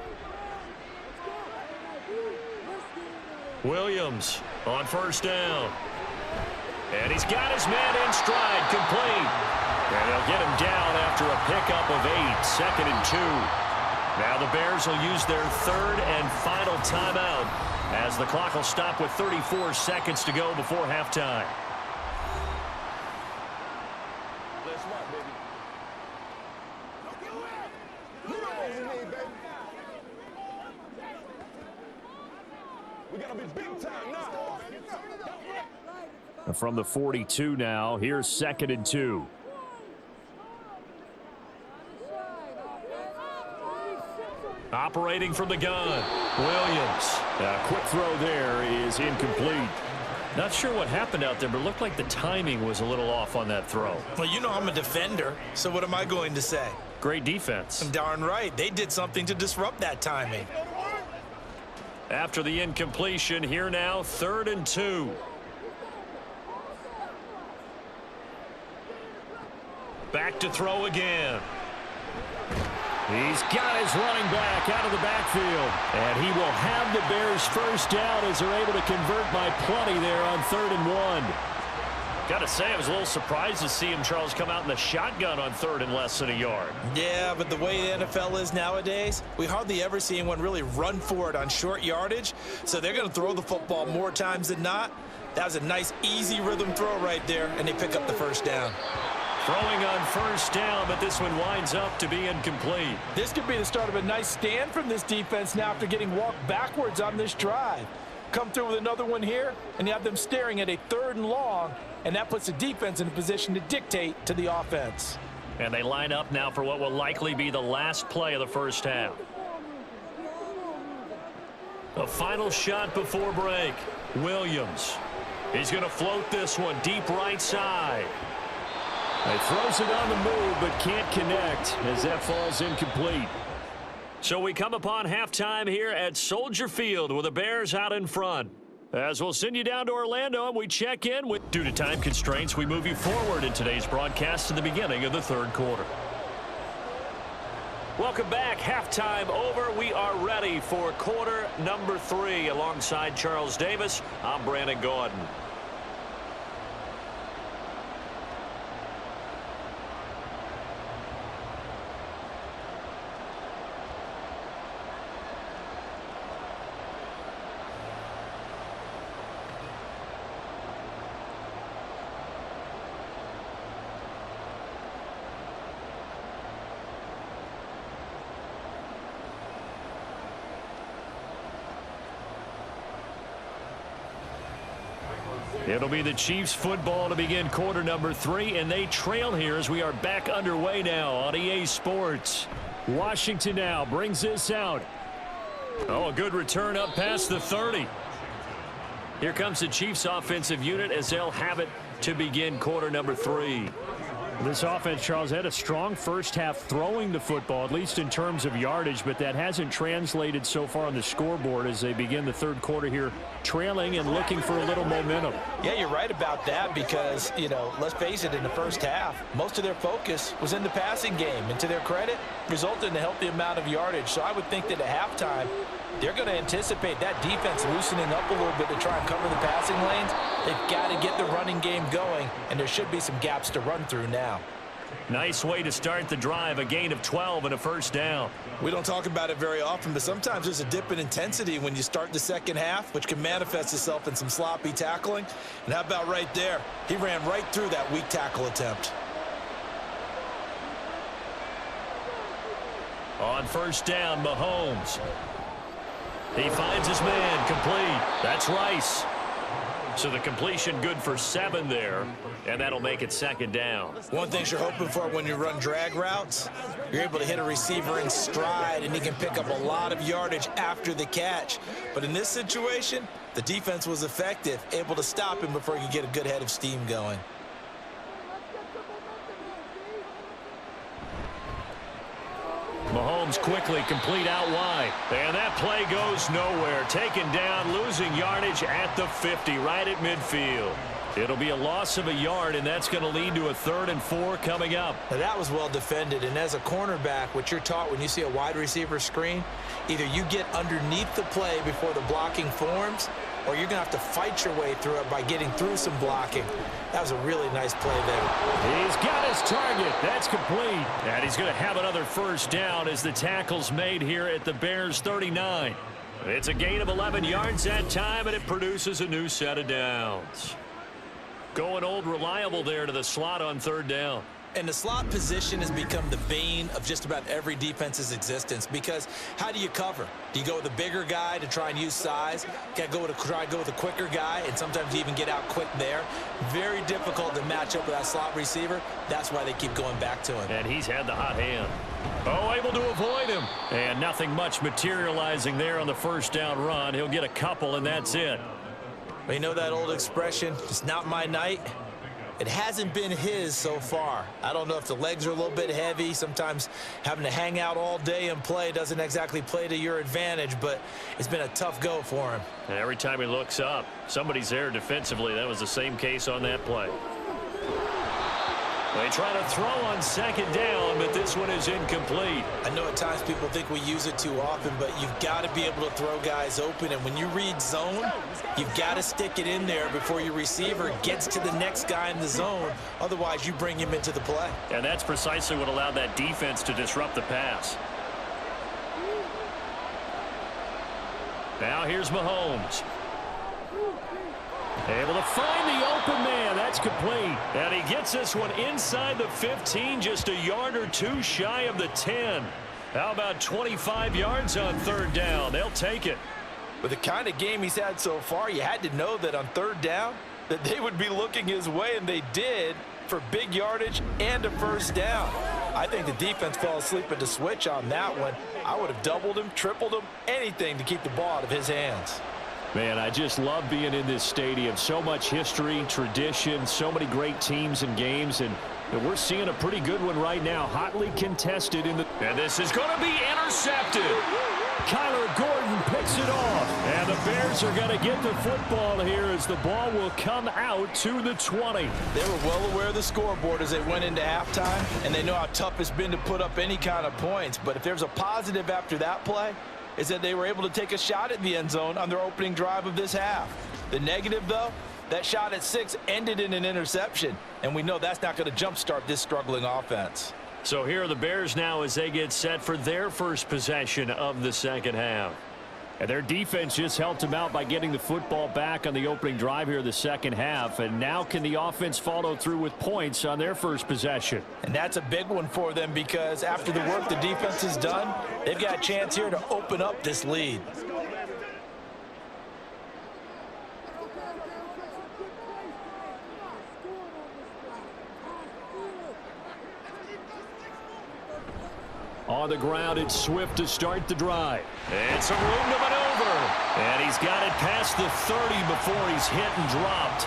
Williams on first down. And he's got his man in stride, complete. And they'll get him down after a pickup of 8, second and 2. Now the Bears will use their third and final timeout as the clock will stop with 34 seconds to go before halftime. From the 42 now, here's second and 2. Operating from the gun, Williams. A quick throw there is incomplete. Not sure what happened out there, but it looked like the timing was a little off on that throw. Well, you know I'm a defender, so what am I going to say? Great defense. Darn right. They did something to disrupt that timing. After the incompletion, here now, third and 2. Back to throw again. He's got his running back out of the backfield. And he will have the Bears first down as they're able to convert by plenty there on 3rd and 1. Got to say, I was a little surprised to see him, Charles, come out in the shotgun on 3rd and less than a yard. Yeah, but the way the NFL is nowadays, we hardly ever see anyone really run for it on short yardage. So they're going to throw the football more times than not. That was a nice, easy rhythm throw right there, and they pick up the first down. Throwing on first down, but this one winds up to be incomplete. This could be the start of a nice stand from this defense now after getting walked backwards on this drive. Come through with another one here, and you have them staring at a 3rd and long, and that puts the defense in a position to dictate to the offense. And they line up now for what will likely be the last play of the first half. A final shot before break. Williams. He's going to float this one deep right side. He throws it on the move, but can't connect as that falls incomplete. So we come upon halftime here at Soldier Field with the Bears out in front. As we'll send you down to Orlando and we check in with, due to time constraints, we move you forward in today's broadcast to the beginning of the 3rd quarter. Welcome back. Halftime over. We are ready for quarter number 3 alongside Charles Davis. I'm Brandon Gordon. It'll be the Chiefs football to begin quarter number 3, and they trail here as we are back underway now on EA Sports. Washington now brings this out. Oh, a good return up past the 30. Here comes the Chiefs offensive unit as they'll have it to begin quarter number 3. This offense, Charles, had a strong first half throwing the football, at least in terms of yardage, but that hasn't translated so far on the scoreboard as they begin the 3rd quarter here, trailing and looking for a little momentum. Yeah, you're right about that because, you know, let's face it, in the first half, most of their focus was in the passing game, and to their credit, resulted in a healthy amount of yardage. So I would think that at halftime, they're going to anticipate that defense loosening up a little bit to try and cover the passing lanes. They've got to get the running game going, and there should be some gaps to run through now. Nice way to start the drive, a gain of 12 and a first down. We don't talk about it very often, but sometimes there's a dip in intensity when you start the second half, which can manifest itself in some sloppy tackling. And how about right there? He ran right through that weak tackle attempt. On first down, Mahomes. He finds his man, complete. That's Rice. So the completion good for 7 there, and that'll make it second down. One thing you're hoping for when you run drag routes, you're able to hit a receiver in stride, and he can pick up a lot of yardage after the catch. But in this situation, the defense was effective, able to stop him before he could get a good head of steam going. Mahomes quickly complete out wide. And that play goes nowhere. Taken down, losing yardage at the 50, right at midfield. It'll be a loss of a yard, and that's going to lead to a 3rd and 4 coming up. Now that was well defended, and as a cornerback, what you're taught when you see a wide receiver screen, either you get underneath the play before the blocking forms, or you're going to have to fight your way through it by getting through some blocking. That was a really nice play there. He's got his target. That's complete. And he's going to have another first down as the tackle's made here at the Bears 39. It's a gain of 11 yards that time, and it produces a new set of downs. Going old reliable there to the slot on 3rd down. And the slot position has become the bane of just about every defense's existence, because how do you cover? Do you go with a bigger guy to try and use size? Try to go with a quicker guy, and sometimes you even get out quick there. Very difficult to match up with that slot receiver. That's why they keep going back to him. And he's had the hot hand. Oh, able to avoid him. And nothing much materializing there on the first down run. He'll get a couple, and that's it. Well, you know that old expression, it's not my night? It hasn't been his so far. I don't know if the legs are a little bit heavy. Sometimes having to hang out all day and play doesn't exactly play to your advantage, but it's been a tough go for him. And every time he looks up, somebody's there defensively. That was the same case on that play. They try to throw on 2nd down, but this one is incomplete. I know at times people think we use it too often, but you've got to be able to throw guys open. And when you read zone, you've got to stick it in there before your receiver gets to the next guy in the zone. Otherwise, you bring him into the play. And that's precisely what allowed that defense to disrupt the pass. Now here's Mahomes. Able to find the open man. That's complete. And he gets this one inside the 15, just a yard or 2 shy of the 10. How about 25 yards on 3rd down? They'll take it. With the kind of game he's had so far, you had to know that on 3rd down that they would be looking his way, and they did, for big yardage and a first down. I think the defense fell asleep at the switch on that one. I would have doubled him, tripled him, anything to keep the ball out of his hands. Man, I just love being in this stadium. So much history, tradition, so many great teams and games, and we're seeing a pretty good one right now. Hotly contested in the... And this is going to be intercepted. Kyler Gordon picks it off. And the Bears are going to get the football here as the ball will come out to the 20. They were well aware of the scoreboard as they went into halftime, and they know how tough it's been to put up any kind of points. But if there's a positive after that play, is that they were able to take a shot at the end zone on their opening drive of this half. The negative, though, that shot at 6 ended in an interception, and we know that's not going to jumpstart this struggling offense. So here are the Bears now as they get set for their first possession of the second half. And their defense just helped them out by getting the football back on the opening drive here in the second half. And now can the offense follow through with points on their first possession? And that's a big one for them, because after the work the defense has done, they've got a chance here to open up this lead. On the ground, it's Swift to start the drive. And some room to maneuver. And he's got it past the 30 before he's hit and dropped.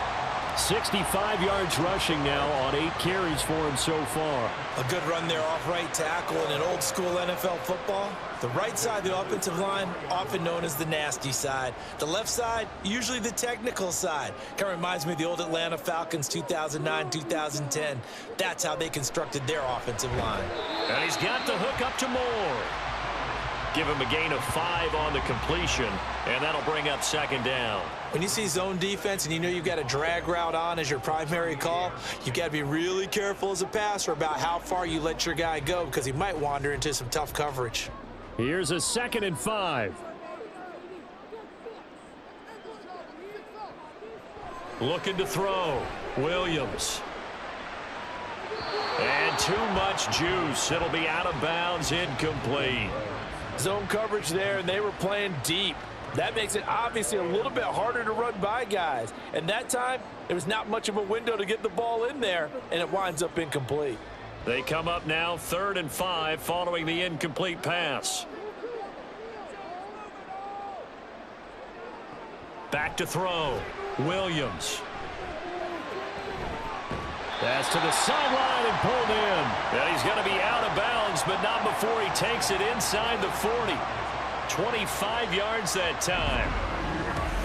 65 yards rushing now on 8 carries for him so far. A good run there off right tackle in an old school NFL football. The right side of the offensive line, often known as the nasty side. The left side, usually the technical side. Kind of reminds me of the old Atlanta Falcons 2009-2010. That's how they constructed their offensive line. And he's got the hook up to Moore. give him a gain of 5 on the completion, and that'll bring up second down. When you see zone defense and you know you've got a drag route on as your primary call, you've got to be really careful as a passer about how far you let your guy go because he might wander into some tough coverage. Here's a 2nd and 5. Looking to throw. Williams. And too much juice. It'll be out of bounds, incomplete. Zone coverage there, and they were playing deep. That makes it obviously a little bit harder to run by guys. And that time, there was not much of a window to get the ball in there, and it winds up incomplete. They come up now 3rd and 5 following the incomplete pass. Back to throw. Williams. Pass to the sideline and pulled in. And he's going to be out of bounds, but not before he takes it inside the 40. 25 yards that time.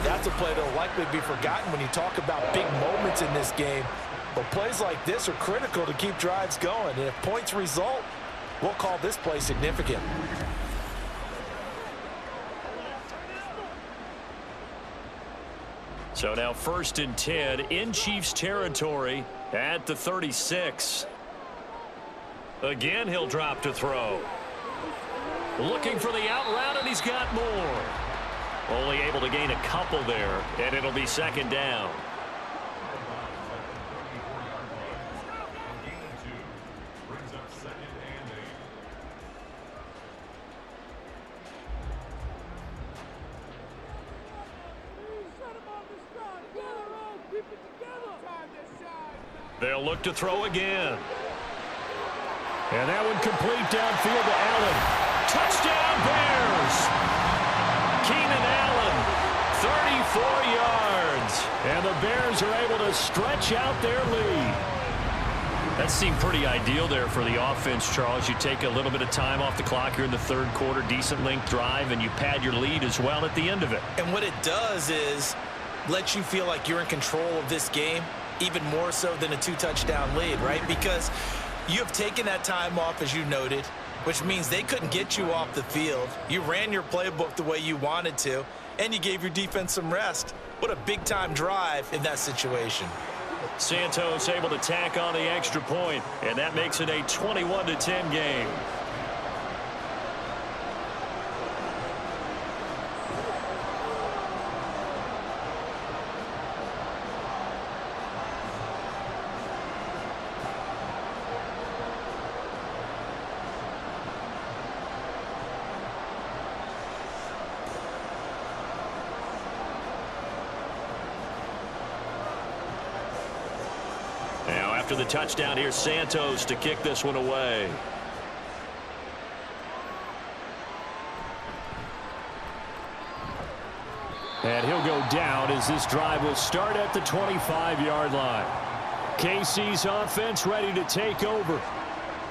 That's a play that will likely be forgotten when you talk about big moments in this game. But plays like this are critical to keep drives going. And if points result, we'll call this play significant. So now 1st and 10 in Chiefs territory at the 36. Again, he'll drop to throw. Looking for the out route, and he's got more. Only able to gain a couple there, and it'll be 2nd down. They'll look to throw again. And that one complete downfield to Allen. Touchdown, Bears! Keenan Allen, 34 yards. And the Bears are able to stretch out their lead. That seemed pretty ideal there for the offense, Charles. You take a little bit of time off the clock here in the 3rd quarter, decent length drive, and you pad your lead as well at the end of it. And what it does is let you feel like you're in control of this game, even more so than a 2-touchdown lead, right? Because you have taken that time off, as you noted, which means they couldn't get you off the field. You ran your playbook the way you wanted to, and you gave your defense some rest. What a big-time drive in that situation. Santos able to tack on the extra point, and that makes it a 21-10 game. After the touchdown, here's Santos to kick this one away. And he'll go down as this drive will start at the 25-yard line. KC's offense ready to take over.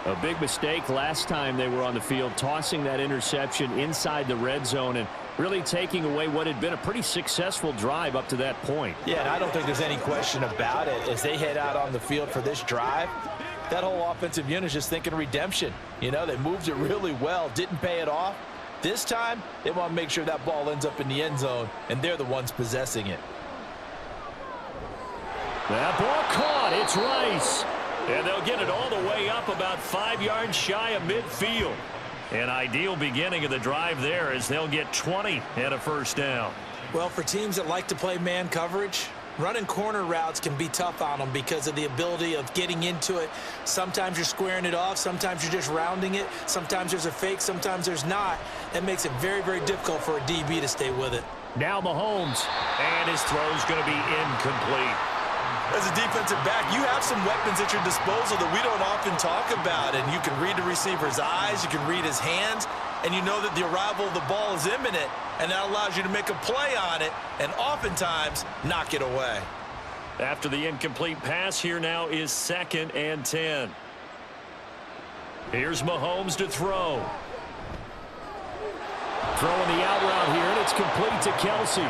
A big mistake last time they were on the field, tossing that interception inside the red zone and really taking away what had been a pretty successful drive up to that point. Yeah, and I don't think there's any question about it. As they head out on the field for this drive, that whole offensive unit is just thinking redemption. You know, they moved it really well, didn't pay it off. This time, they want to make sure that ball ends up in the end zone, and they're the ones possessing it. That ball caught. It's Rice. And they'll get it all the way up about 5 yards shy of midfield. An ideal beginning of the drive there as they'll get 20 and a 1st down. Well, for teams that like to play man coverage, running corner routes can be tough on them because of the ability of getting into it. Sometimes you're squaring it off. Sometimes you're just rounding it. Sometimes there's a fake. Sometimes there's not. That makes it very, very difficult for a DB to stay with it. Now Mahomes. And his throw's going to be incomplete. As a defensive back, you have some weapons at your disposal that we don't often talk about. And you can read the receiver's eyes. You can read his hands. And you know that the arrival of the ball is imminent. And that allows you to make a play on it and oftentimes knock it away. After the incomplete pass, here now is 2nd and 10. Here's Mahomes to throw. Throwing the out route here, and it's complete to Kelsey.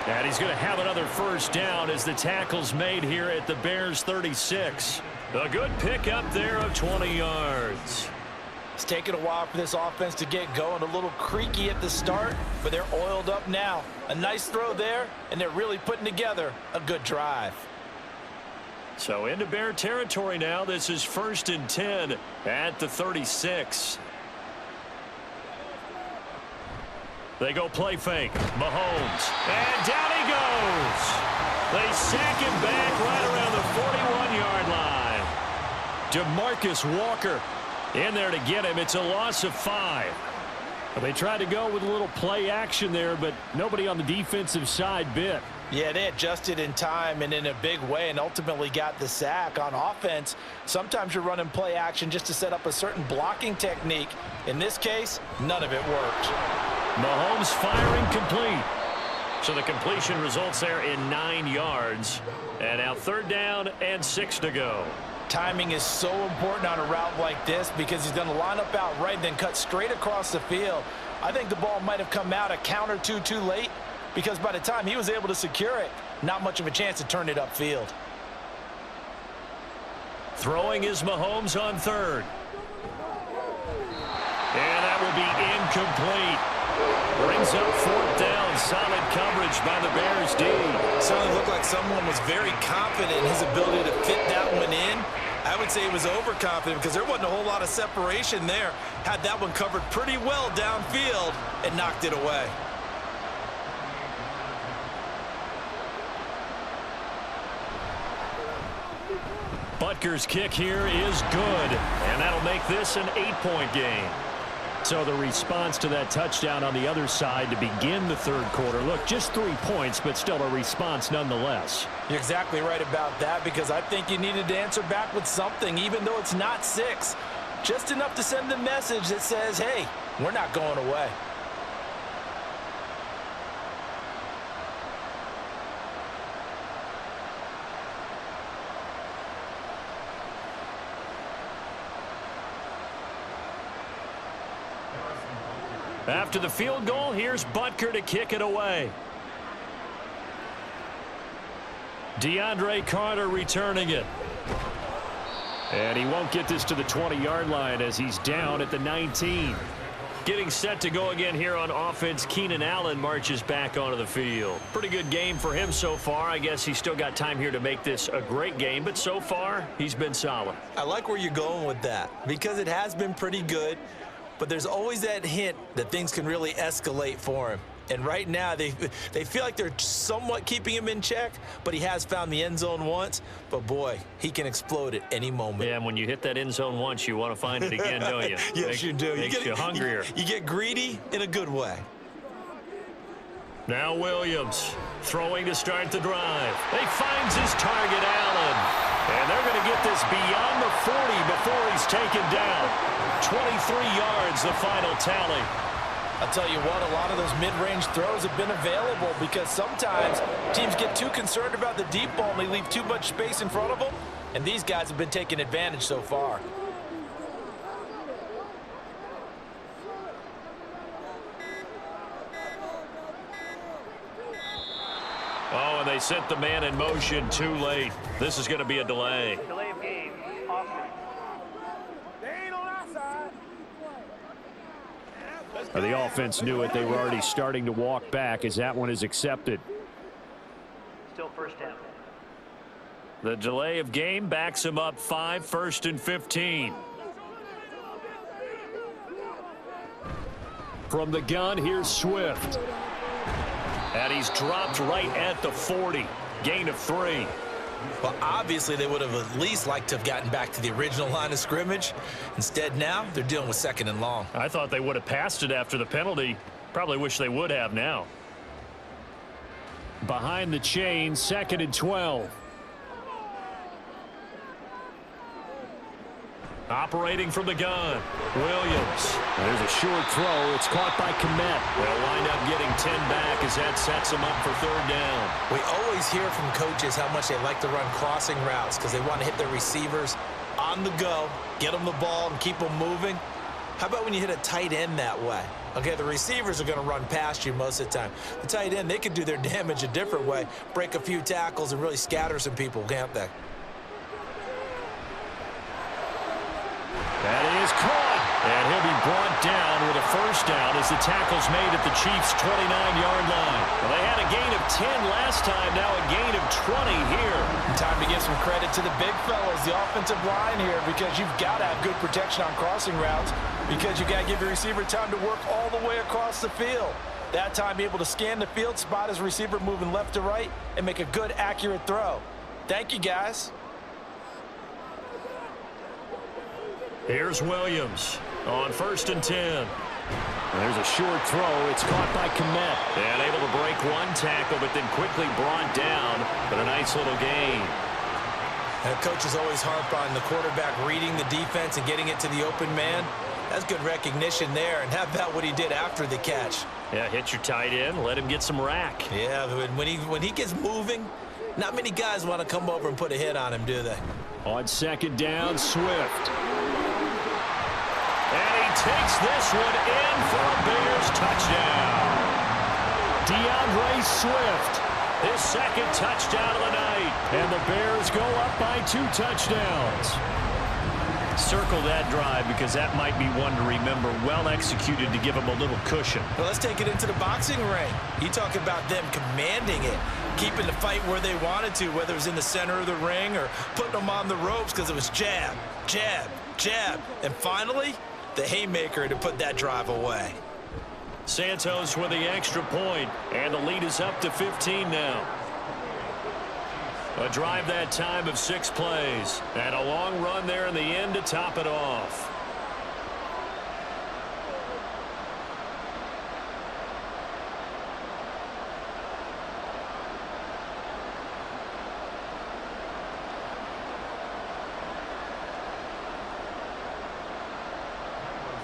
And he's going to have another 1st down as the tackle's made here at the Bears 36. A good pickup there of 20 yards. It's taken a while for this offense to get going. A little creaky at the start, but they're oiled up now. A nice throw there, and they're really putting together a good drive. So into Bear territory now. This is 1st and 10 at the 36. They go play fake. Mahomes. And down he goes. They sack him back right around the 41-yard line. DeMarcus Walker in there to get him. It's a loss of 5. They tried to go with a little play action there, but nobody on the defensive side bit. Yeah, they adjusted in time and in a big way and ultimately got the sack. On offense, sometimes you're running play action just to set up a certain blocking technique. In this case, none of it worked. Mahomes firing complete. So the completion results there in 9 yards. And now 3rd down and 6 to go. Timing is so important on a route like this because he's going to line up out right and then cut straight across the field. I think the ball might have come out a count or two too late because by the time he was able to secure it, not much of a chance to turn it upfield. Throwing is Mahomes on 3rd. And that will be incomplete. Brings up 4th down. Solid coverage by the Bears D. Certainly looked like someone was very confident in his ability to fit that one in. I would say he was overconfident because there wasn't a whole lot of separation there. Had that one covered pretty well downfield and knocked it away. Butker's kick here is good, and that'll make this an 8-point game. So the response to that touchdown on the other side to begin the 3rd quarter. Look, just 3 points, but still a response nonetheless. You're exactly right about that because I think you needed to answer back with something, even though it's not 6. Just enough to send a message that says, hey, we're not going away. After the field goal, here's Butker to kick it away. DeAndre Carter returning it. And he won't get this to the 20-yard line as he's down at the 19. Getting set to go again here on offense, Keenan Allen marches back onto the field. Pretty good game for him so far. I guess he's still got time here to make this a great game, but so far, he's been solid. I like where you're going with that because it has been pretty good. But there's always that hint that things can really escalate for him. And right now, they feel like they're somewhat keeping him in check, but he has found the end zone once. But, boy, he can explode at any moment. Yeah, and when you hit that end zone once, you want to find it again, don't you? Yes, you do. Makes you hungrier. You get greedy in a good way. Now Williams throwing to start the drive. He finds his target, Allen. And they're going to get this beyond the 40 before he's taken down. 23 yards, the final tally. I'll tell you what, a lot of those mid-range throws have been available because sometimes teams get too concerned about the deep ball and they leave too much space in front of them. And these guys have been taking advantage so far. Oh, and they sent the man in motion too late. This is going to be a delay. Delay of game. Offense. The offense knew it. They were already starting to walk back as that one is accepted. Still 1st down. The delay of game backs him up 5, 1st and 15. From the gun, here's Swift. And he's dropped right at the 40. Gain of 3. Well, obviously, they would have at least liked to have gotten back to the original line of scrimmage. Instead, now they're dealing with 2nd and long. I thought they would have passed it after the penalty. Probably wish they would have now. Behind the chain, 2nd and 12. Operating from the gun, Williams. There's a short throw. It's caught by Kmet. They'll wind up getting 10 back as that sets them up for 3rd down. We always hear from coaches how much they like to run crossing routes because they want to hit their receivers on the go, get them the ball, and keep them moving. How about when you hit a tight end that way? Okay, the receivers are going to run past you most of the time. The tight end, they can do their damage a different way, break a few tackles, and really scatter some people, can't they? That is caught. And brought down with a first down as the tackle's made at the Chiefs' 29-yard line. Well, they had a gain of 10 last time, now a gain of 20 here. Time to give some credit to the big fellas, the offensive line here, because you've got to have good protection on crossing routes, because you've got to give your receiver time to work all the way across the field. That time, able to scan the field, spot his receiver moving left to right, and make a good, accurate throw. Thank you, guys. Here's Williams on 1st and 10. There's a short throw. It's caught by Kmet. And able to break one tackle, but then quickly brought down. But a nice little gain. And coaches always harp on the quarterback reading the defense and getting it to the open man. That's good recognition there. And how about what he did after the catch? Yeah, hit your tight end. Let him get some rack. Yeah, when he gets moving, not many guys want to come over and put a hit on him, do they? On 2nd down, Swift. And he takes this one in for a Bears touchdown. DeAndre Swift, his 2nd touchdown of the night. And the Bears go up by 2 touchdowns. Circle that drive because that might be one to remember. Well executed to give them a little cushion. Well, let's take it into the boxing ring. You talk about them commanding it, keeping the fight where they wanted to, whether it was in the center of the ring or putting them on the ropes because it was jab, jab, jab. And finally, the haymaker to put that drive away. Santos with the extra point, and the lead is up to 15 now. A drive that time of 6 plays, and a long run there in the end to top it off.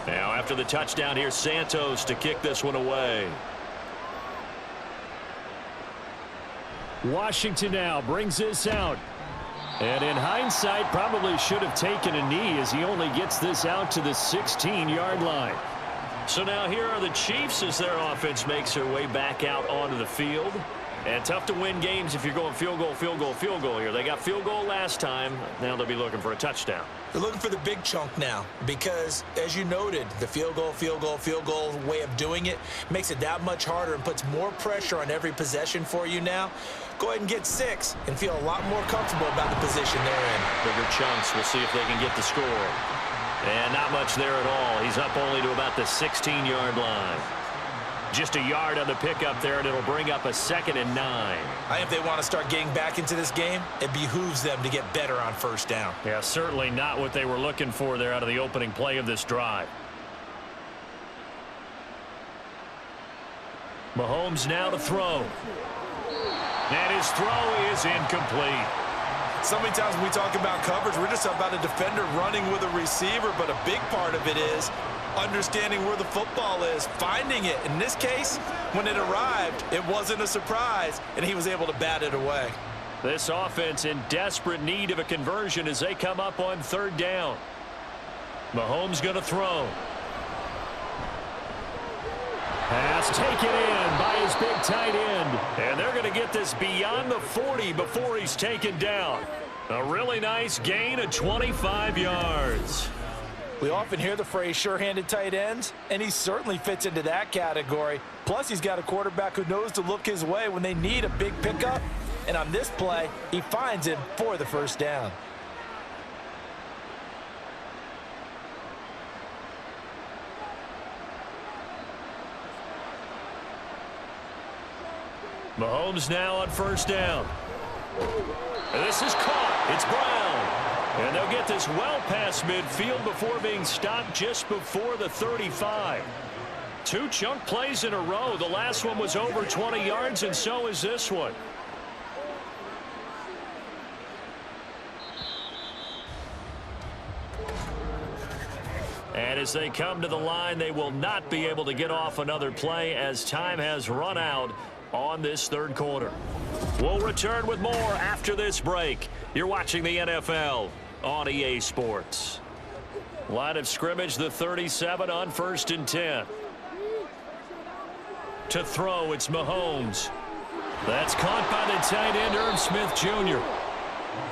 Now after the touchdown, here's Santos to kick this one away. Washington now brings this out. And in hindsight, probably should have taken a knee as he only gets this out to the 16-yard line. So now here are the Chiefs as their offense makes their way back out onto the field. And tough to win games if you're going field goal, field goal, field goal here. They got field goal last time. Now they'll be looking for a touchdown. They're looking for the big chunk now because, as you noted, the field goal, field goal, field goal way of doing it makes it that much harder and puts more pressure on every possession for you now. Go ahead and get 6 and feel a lot more comfortable about the position they're in. Bigger chunks. We'll see if they can get the score. And not much there at all. He's up only to about the 16-yard line. Just a yard on the pickup there, and it'll bring up a 2nd and 9. I think if they want to start getting back into this game, it behooves them to get better on 1st down. Yeah, certainly not what they were looking for there out of the opening play of this drive. Mahomes now to throw. And his throw is incomplete. So many times when we talk about coverage, we're just about a defender running with a receiver, but a big part of it is understanding where the football is, finding it. In this case, when it arrived, it wasn't a surprise, and he was able to bat it away. This offense in desperate need of a conversion as they come up on 3rd down. Mahomes going to throw. Pass taken in by his big tight end. And they're going to get this beyond the 40 before he's taken down. A really nice gain of 25 yards. We often hear the phrase sure-handed tight ends, and he certainly fits into that category. Plus, he's got a quarterback who knows to look his way when they need a big pickup. And on this play, he finds him for the 1st down. Mahomes now on 1st down. This is caught. It's Brown. And they'll get this well past midfield before being stopped just before the 35. 2 chunk plays in a row. The last one was over 20 yards, and so is this one. And as they come to the line, they will not be able to get off another play as time has run out on this 3rd quarter. We'll return with more after this break. You're watching the NFL on EA Sports. Line of scrimmage, the 37 on 1st and 10. To throw, it's Mahomes. That's caught by the tight end, Irv Smith Jr.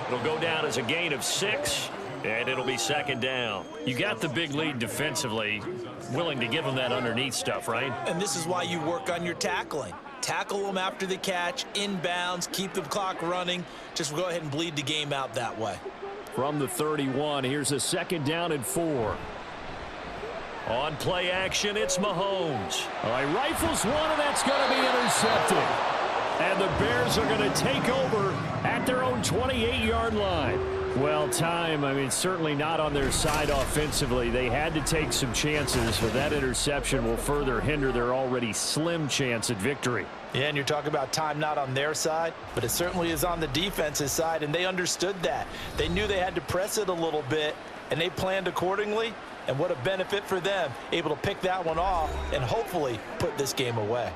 It'll go down as a gain of 6. And it'll be second down. You got the big lead defensively. Willing to give them that underneath stuff, right? And this is why you work on your tackling. Tackle them after the catch, inbounds, keep the clock running. Just go ahead and bleed the game out that way. From the 31, here's a second down and 4. On play action, it's Mahomes. All right, rifles one, and that's going to be intercepted. And the Bears are going to take over at their own 28-yard line. Well, certainly not on their side offensively. They had to take some chances, but that interception will further hinder their already slim chance at victory. Yeah, and you're talking about time not on their side, but it certainly is on the defense's side, and they understood that. They knew they had to press it a little bit, and they planned accordingly, and what a benefit for them, able to pick that one off and hopefully put this game away.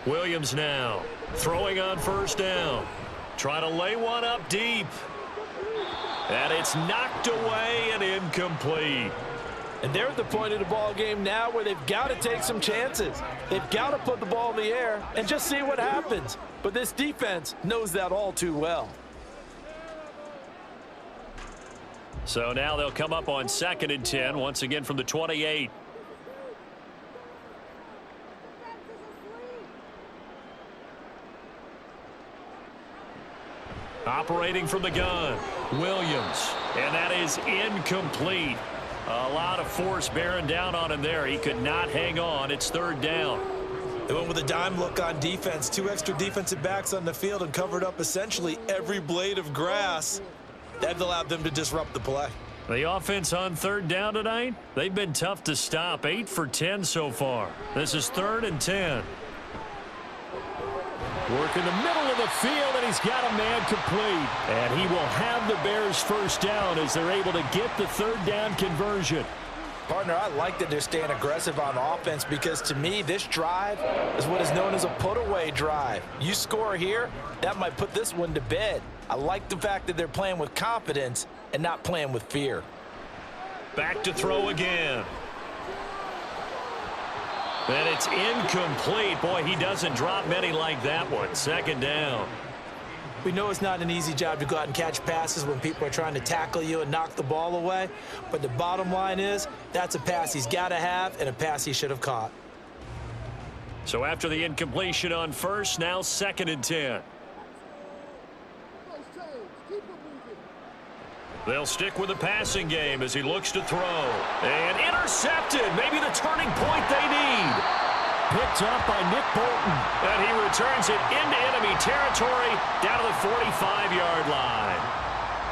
Williams now throwing on first down. Trying to lay one up deep. And it's knocked away and incomplete. And they're at the point of the ball game now where they've got to take some chances. They've got to put the ball in the air and just see what happens. But this defense knows that all too well. So now they'll come up on 2nd and 10, once again from the 28. Operating from the gun, Williams, and that is incomplete. A lot of force bearing down on him there. He could not hang on. It's 3rd down. They went with a dime look on defense. 2 extra defensive backs on the field and covered up essentially every blade of grass. That allowed them to disrupt the play. The offense on 3rd down tonight, they've been tough to stop. 8 for 10 so far. This is 3rd and 10. Work in the middle of the field, and he's got a man complete. And he will have the Bears first down as they're able to get the 3rd down conversion. Partner, I like that they're staying aggressive on offense because to me, this drive is what is known as a put-away drive. You score here, that might put this one to bed. I like the fact that they're playing with confidence and not playing with fear. Back to throw again. And it's incomplete. Boy, he doesn't drop many like that one. 2nd down. We know it's not an easy job to go out and catch passes when people are trying to tackle you and knock the ball away. But the bottom line is that's a pass he's got to have and a pass he should have caught. So after the incompletion on first, now 2nd and 10. They'll stick with the passing game as he looks to throw. And intercepted. Maybe the turning point they need. Picked up by Nick Bolton. And he returns it into enemy territory down to the 45-yard line.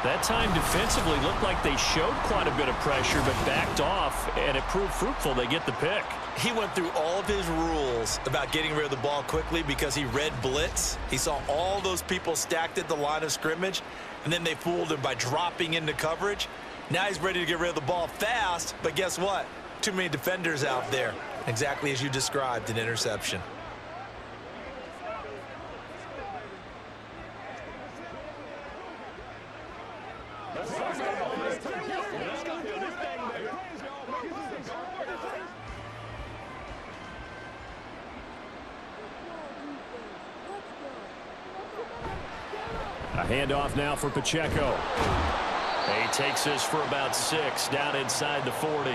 That time defensively looked like they showed quite a bit of pressure but backed off, and it proved fruitful. They get the pick. He went through all of his rules about getting rid of the ball quickly because he read blitz. He saw all those people stacked at the line of scrimmage, and then they fooled him by dropping into coverage. Now he's ready to get rid of the ball fast, but guess what? Too many defenders out there. Exactly as you described, an interception. A handoff now for Pacheco. He takes this for about 6 down inside the 40.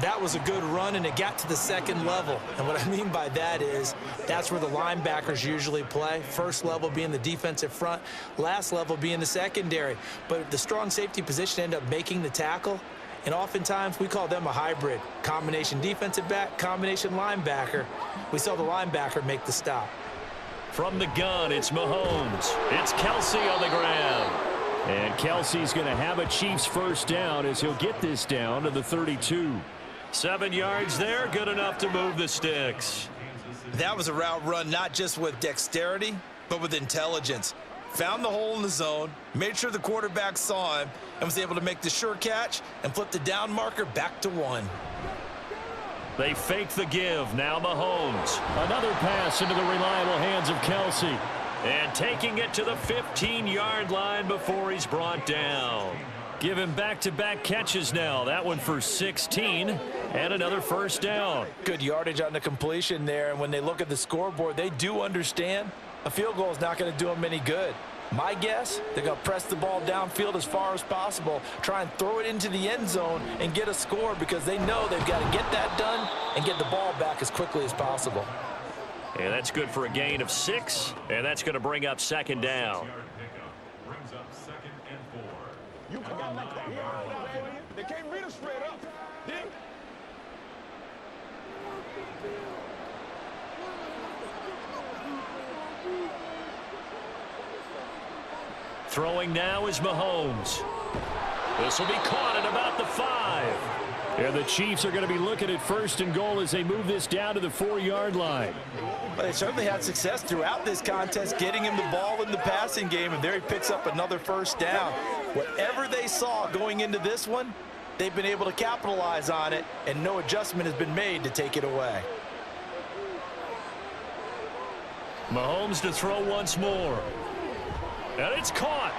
That was a good run, and it got to the 2nd level. And what I mean by that is that's where the linebackers usually play. First level being the defensive front, last level being the secondary. But the strong safety position ended up making the tackle, and oftentimes we call them a hybrid. Combination defensive back, combination linebacker. We saw the linebacker make the stop. From the gun, it's Mahomes. It's Kelsey on the ground. And Kelsey's going to have a Chiefs first down as he'll get this down to the 32. 7 yards there, good enough to move the sticks. That was a route run not just with dexterity, but with intelligence. Found the hole in the zone, made sure the quarterback saw him, and was able to make the sure catch and flip the down marker back to 1. They fake the give. Now Mahomes. Another pass into the reliable hands of Kelsey. And taking it to the 15-yard line before he's brought down. Give him back-to-back catches now. That one for 16 and another first down. Good yardage on the completion there. And when they look at the scoreboard, they do understand a field goal is not going to do them any good. My guess, they're going to press the ball downfield as far as possible, try and throw it into the end zone and get a score because they know they've got to get that done and get the ball back as quickly as possible. And that's good for a gain of 6, and that's going to bring up second down. You come out like that. They can't read us straight up. Throwing now is Mahomes. This will be caught at about the 5. And the Chiefs are going to be looking at first and goal as they move this down to the 4-yard line. Well, they certainly had success throughout this contest getting him the ball in the passing game, and there he picks up another first down. Whatever they saw going into this one, they've been able to capitalize on it, and no adjustment has been made to take it away. Mahomes to throw once more. And it's caught.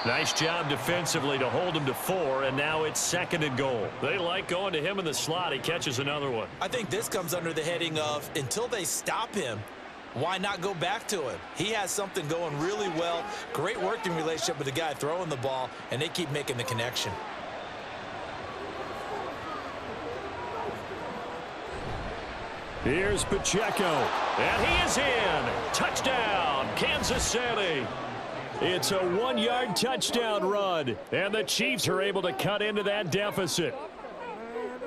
Nice job defensively to hold him to 4, and now it's second and goal. They like going to him in the slot. He catches another one. I think this comes under the heading of until they stop him, why not go back to him? He has something going really well. Great working relationship with the guy throwing the ball, and they keep making the connection. Here's Pacheco. And he is in. Touchdown, Kansas City. It's a 1-yard touchdown run, and the Chiefs are able to cut into that deficit.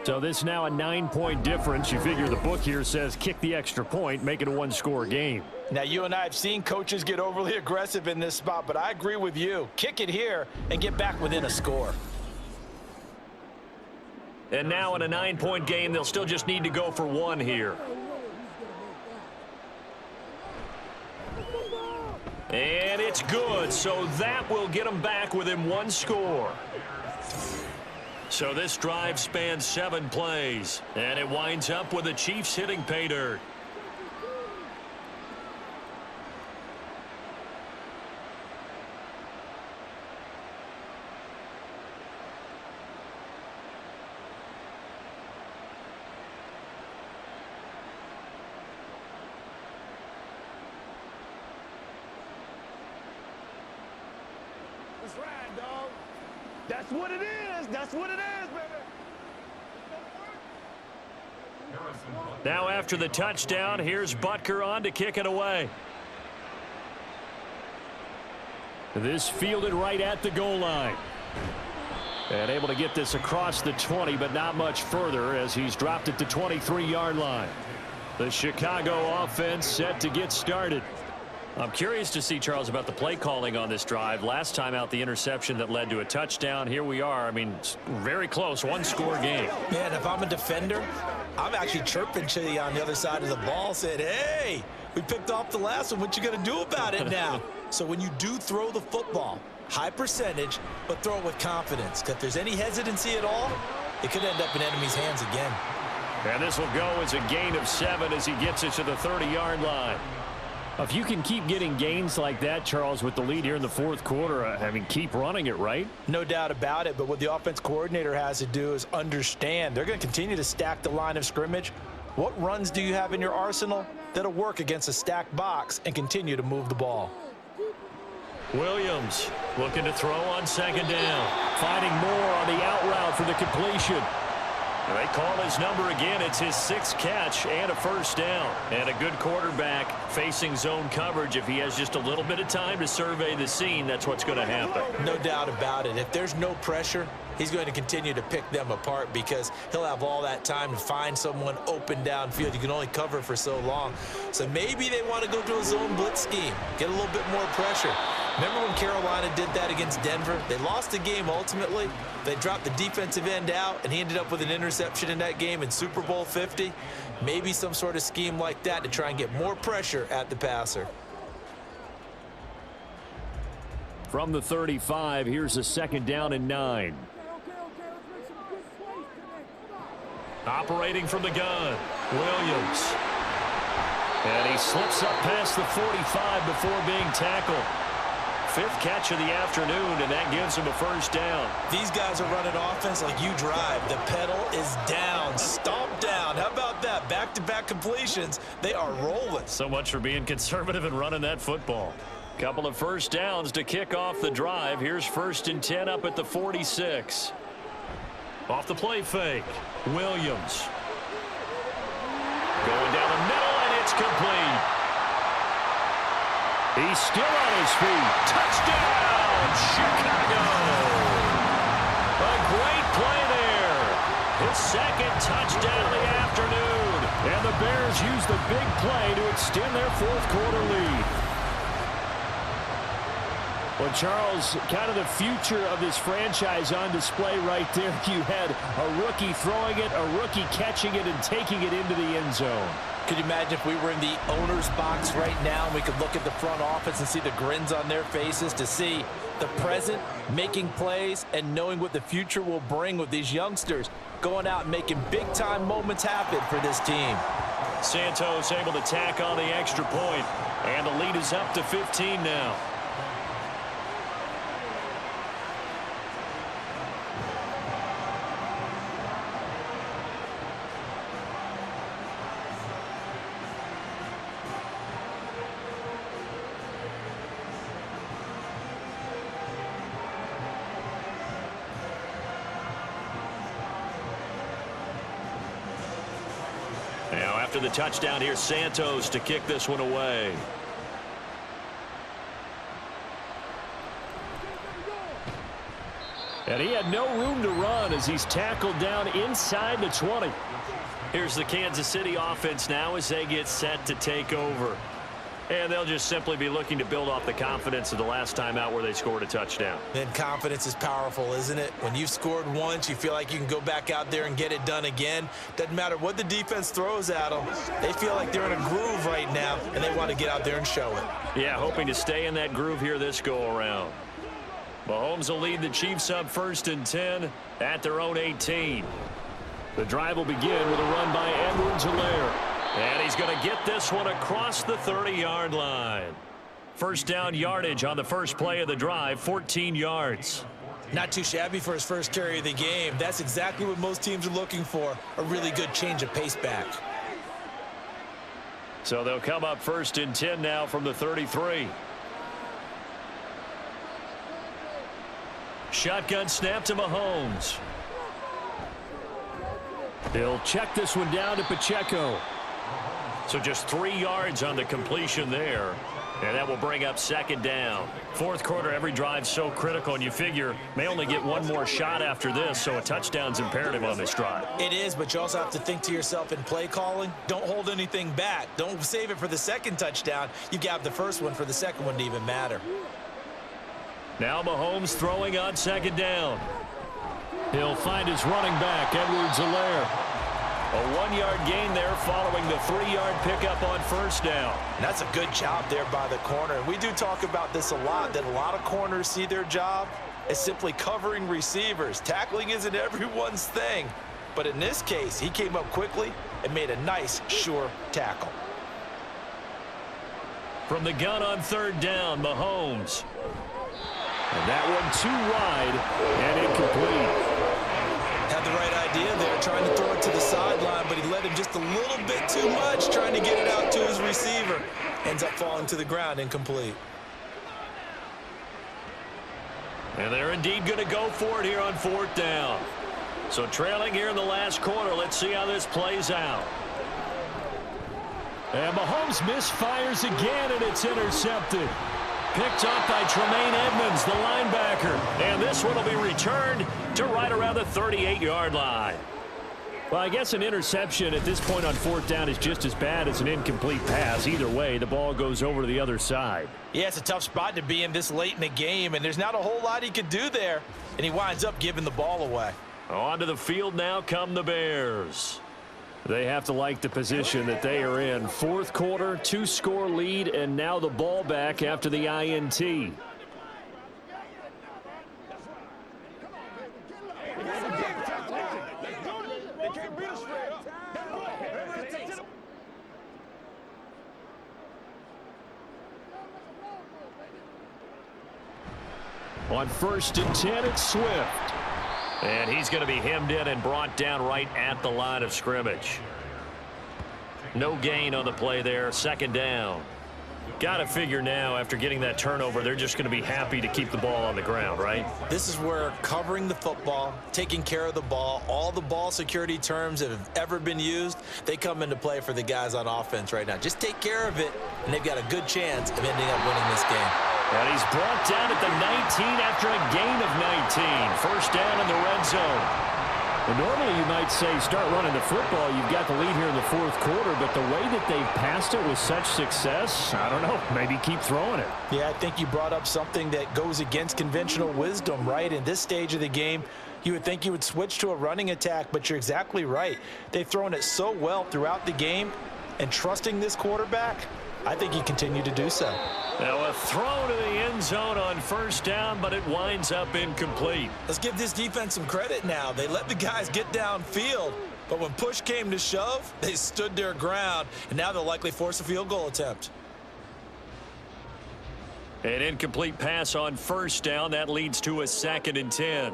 So this is now a 9-point difference. You figure the book here says kick the extra point, make it a 1-score game. Now, you and I have seen coaches get overly aggressive in this spot, but I agree with you. Kick it here and get back within a score. And now in a 9-point game, they'll still just need to go for 1 here. And it's good, so that will get them back within 1 score. So this drive spans 7 plays, and it winds up with the Chiefs hitting pay dirt. That's right, dog. That's what it is. That's what it is, baby. Now after the touchdown, here's Butker on to kick it away. This fielded right at the goal line. And able to get this across the 20, but not much further as he's dropped it to 23-yard line. The Chicago offense set to get started. I'm curious to see, Charles, about the play calling on this drive. Last time out, the interception that led to a touchdown. Here we are. I mean, very close, 1-score game. Man, if I'm a defender, I'm actually chirping to you on the other side of the ball, saying, hey, we picked off the last one. What you going to do about it now? So when you do throw the football, high percentage, but throw it with confidence. Because if there's any hesitancy at all, it could end up in enemy's hands again. And this will go as a gain of 7 as he gets it to the 30-yard line. If you can keep getting gains like that, Charles, with the lead here in the 4th quarter, I mean, keep running it, right? No doubt about it, but what the offense coordinator has to do is understand they're going to continue to stack the line of scrimmage. What runs do you have in your arsenal that'll work against a stacked box and continue to move the ball? Williams looking to throw on 2nd down. Finding more on the out route for the completion. They call his number again. It's his 6th catch and a first down. And a good quarterback facing zone coverage. If he has just a little bit of time to survey the scene, that's what's going to happen. No doubt about it. If there's no pressure, he's going to continue to pick them apart because he'll have all that time to find someone open downfield. You can only cover for so long. So maybe they want to go to a zone blitz scheme, get a little bit more pressure. Remember when Carolina did that against Denver? They lost the game ultimately. They dropped the defensive end out, and he ended up with an interception in that game in Super Bowl 50. Maybe some sort of scheme like that to try and get more pressure at the passer. From the 35, here's a 2nd down and 9. Operating from the gun, Williams. And he slips up past the 45 before being tackled. Fifth catch of the afternoon, and that gives him a first down. These guys are running offense like you drive. The pedal is down, stomp down. How about that? Back-to-back completions. They are rolling. So much for being conservative and running that football. Couple of first downs to kick off the drive. Here's 1st and 10 up at the 46. Off the play fake, Williams. Going down the middle, and it's complete. He's still on his feet. Touchdown, Chicago. A great play there. His second touchdown of the afternoon. And the Bears use the big play to extend their fourth quarter lead. Well, Charles, kind of the future of this franchise on display right there. You had a rookie throwing it, a rookie catching it, and taking it into the end zone. Could you imagine if we were in the owner's box right now and we could look at the front office and see the grins on their faces, to see the present making plays and knowing what the future will bring with these youngsters going out and making big-time moments happen for this team. Santos able to tack on the extra point, and the lead is up to 15 now. Now, after the touchdown, here's Santos to kick this one away. And he had no room to run as he's tackled down inside the 20. Here's the Kansas City offense now as they get set to take over. And they'll just simply be looking to build off the confidence of the last time out where they scored a touchdown. And confidence is powerful, isn't it? When you've scored once, you feel like you can go back out there and get it done again. Doesn't matter what the defense throws at them. They feel like they're in a groove right now, and they want to get out there and show it. Yeah, hoping to stay in that groove here this go-around. Mahomes will lead the Chiefs up 1st and 10 at their own 18. The drive will begin with a run by Edwards-Helaire. And he's going to get this one across the 30-yard line. First down yardage on the first play of the drive, 14 yards. Not too shabby for his first carry of the game. That's exactly what most teams are looking for, a really good change of pace back. So they'll come up 1st and 10 now from the 33. Shotgun snap to Mahomes. He'll check this one down to Pacheco. So just 3 yards on the completion there. And that will bring up 2nd down. Fourth quarter, every drive so critical, and you figure may only get one more shot after this, so a touchdown's imperative on this drive. It is, but you also have to think to yourself in play calling, don't hold anything back. Don't save it for the second touchdown. You got the first one for the second one to even matter. Now Mahomes throwing on 2nd down. He'll find his running back, Edwards-Helaire. A 1-yard gain there following the 3-yard pickup on 1st down. And that's a good job there by the corner. And we do talk about this a lot, that a lot of corners see their job as simply covering receivers. Tackling isn't everyone's thing. But in this case, he came up quickly and made a nice, sure tackle. From the gun on 3rd down, Mahomes. And that one too wide and incomplete. Had the right idea there, trying to throw it to the sideline, but he led him just a little bit too much, trying to get it out to his receiver. Ends up falling to the ground, incomplete. And they're indeed going to go for it here on 4th down. So trailing here in the last quarter, let's see how this plays out. And Mahomes misfires again, and it's intercepted. Picked up by Tremaine Edmonds, the linebacker. And this one will be returned to right around the 38-yard line. Well, I guess an interception at this point on 4th down is just as bad as an incomplete pass. Either way, the ball goes over to the other side. Yeah, it's a tough spot to be in this late in the game, and there's not a whole lot he could do there. And he winds up giving the ball away. Onto the field now come the Bears. They have to like the position that they are in. Fourth quarter, 2-score lead, and now the ball back after the INT. They can't beat us straight. On 1st and 10, it's Swift. And he's going to be hemmed in and brought down right at the line of scrimmage. No gain on the play there. 2nd down. Got to figure now, after getting that turnover, they're just going to be happy to keep the ball on the ground, right? This is where covering the football, taking care of the ball, all the ball security terms that have ever been used, they come into play for the guys on offense right now. Just take care of it, and they've got a good chance of ending up winning this game. And he's brought down at the 19 after a gain of 19. 1st down in the red zone. Well, normally you might say start running the football. You've got the lead here in the 4th quarter, but the way that they've passed it with such success, I don't know, maybe keep throwing it. Yeah, I think you brought up something that goes against conventional wisdom, right? In this stage of the game, you would think you would switch to a running attack, but you're exactly right. They've thrown it so well throughout the game, and trusting this quarterback, I think you continue to do so. Now a throw to the end zone on 1st down, but it winds up incomplete. Let's give this defense some credit now. They let the guys get downfield, but when push came to shove, they stood their ground, and now they'll likely force a field goal attempt. An incomplete pass on 1st down. That leads to a 2nd and 10.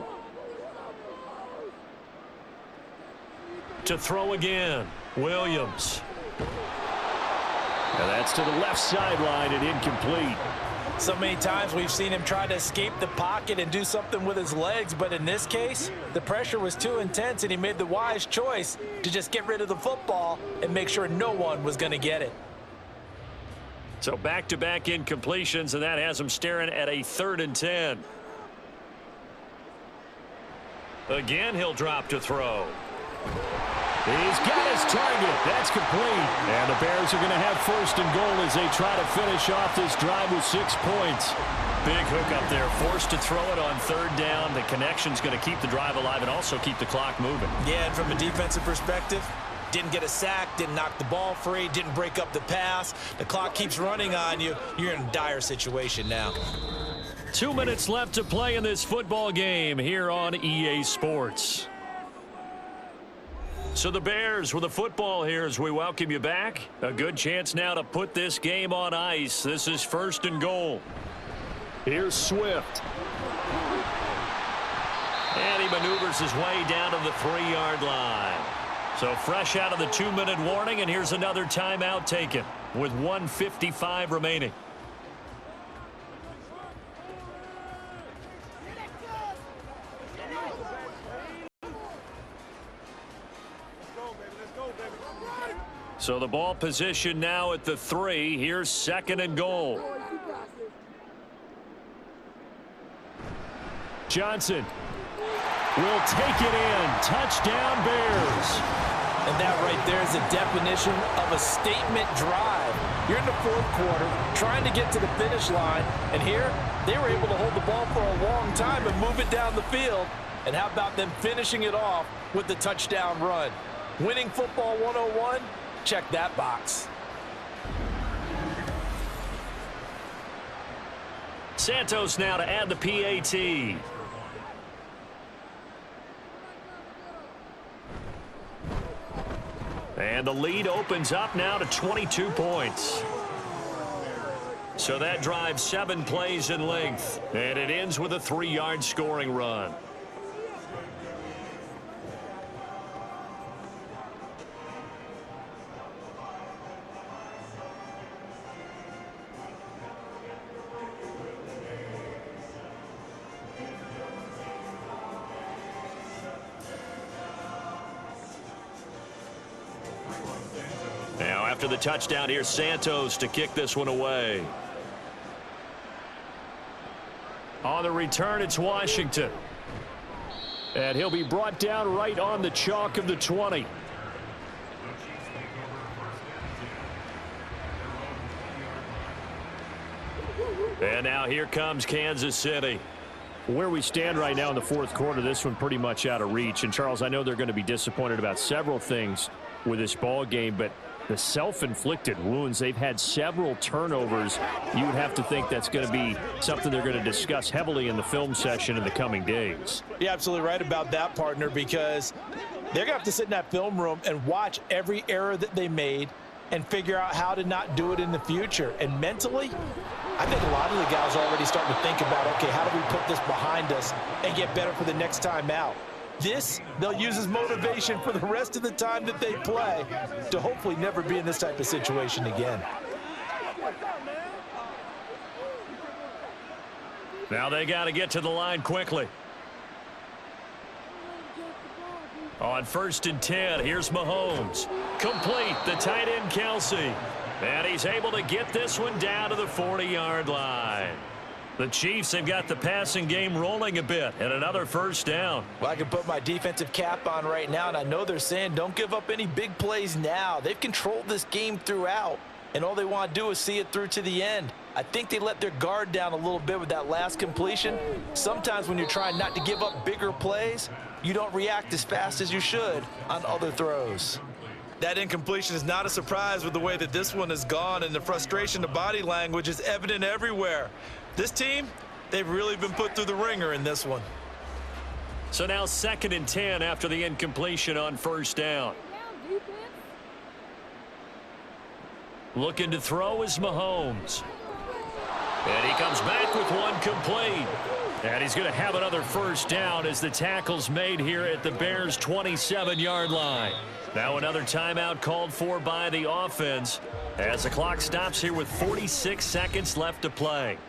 To throw again, Williams. And that's to the left sideline and incomplete. So many times we've seen him try to escape the pocket and do something with his legs, but in this case, the pressure was too intense, and he made the wise choice to just get rid of the football and make sure no one was going to get it. So back-to-back incompletions, and that has him staring at a 3rd and 10. Again, he'll drop to throw. He's got his target. That's complete. And the Bears are going to have 1st and goal as they try to finish off this drive with 6 points. Big hook up there. Forced to throw it on 3rd down. The connection's going to keep the drive alive and also keep the clock moving. Yeah, and from a defensive perspective, didn't get a sack, didn't knock the ball free, didn't break up the pass. The clock keeps running on you. You're in a dire situation now. 2 minutes left to play in this football game here on EA Sports. So the Bears with the football here as we welcome you back. A good chance now to put this game on ice. This is 1st and goal. Here's Swift. And he maneuvers his way down to the 3-yard line. So fresh out of the 2-minute warning, and here's another timeout taken with 1:55 remaining. So the ball position now at the 3. Here's 2nd and goal. Johnson will take it in. Touchdown, Bears. And that right there is a definition of a statement drive. You're in the 4th quarter, trying to get to the finish line, and here they were able to hold the ball for a long time and move it down the field. And how about them finishing it off with the touchdown run? Winning football 101? Check that box. Santos now to add the PAT. And the lead opens up now to 22 points. So that drives 7 plays in length. And it ends with a 3-yard scoring run. Now after the touchdown, here's Santos to kick this one away. On the return, it's Washington. And he'll be brought down right on the chalk of the 20. And now here comes Kansas City. Where we stand right now in the 4th quarter, this one pretty much out of reach. And, Charles, I know they're going to be disappointed about several things with this ball game, but the self-inflicted wounds, they've had several turnovers. You would have to think that's going to be something they're going to discuss heavily in the film session in the coming days. You're absolutely right about that, partner, because they're going to have to sit in that film room and watch every error that they made and figure out how to not do it in the future. And mentally, I think a lot of the guys are already starting to think about, okay, how do we put this behind us and get better for the next time out? This, they'll use as motivation for the rest of the time that they play to hopefully never be in this type of situation again. Now they got to get to the line quickly. On 1st and 10, here's Mahomes. Complete, the tight end Kelsey. And he's able to get this one down to the 40-yard line. The Chiefs have got the passing game rolling a bit, and another first down. Well, I can put my defensive cap on right now, and I know they're saying don't give up any big plays now. They've controlled this game throughout, and all they want to do is see it through to the end. I think they let their guard down a little bit with that last completion. Sometimes when you're trying not to give up bigger plays, you don't react as fast as you should on other throws. That incompletion is not a surprise with the way that this one has gone, and the frustration of body language is evident everywhere. This team, they've really been put through the ringer in this one. So now 2nd and 10 after the incompletion on 1st down. Looking to throw is Mahomes. And he comes back with one complete. And he's going to have another first down as the tackle's made here at the Bears' 27-yard line. Now another timeout called for by the offense as the clock stops here with 46 seconds left to play.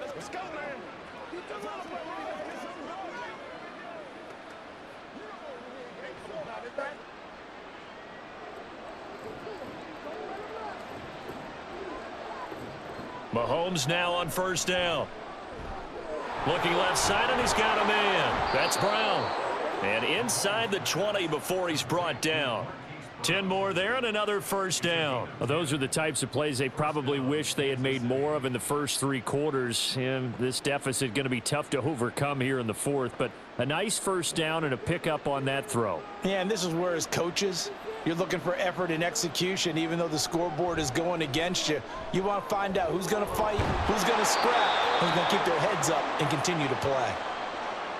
Let's go, man. Mahomes now on 1st down. Looking left side, and he's got a man. That's Brown. And inside the 20 before he's brought down. 10 more there and another first down. Well, those are the types of plays they probably wish they had made more of in the first 3 quarters. And this deficit going to be tough to overcome here in the 4th. But a nice first down and a pickup on that throw. Yeah, and this is where as coaches, you're looking for effort and execution. Even though the scoreboard is going against you, you want to find out who's going to fight, who's going to scrap, who's going to keep their heads up and continue to play.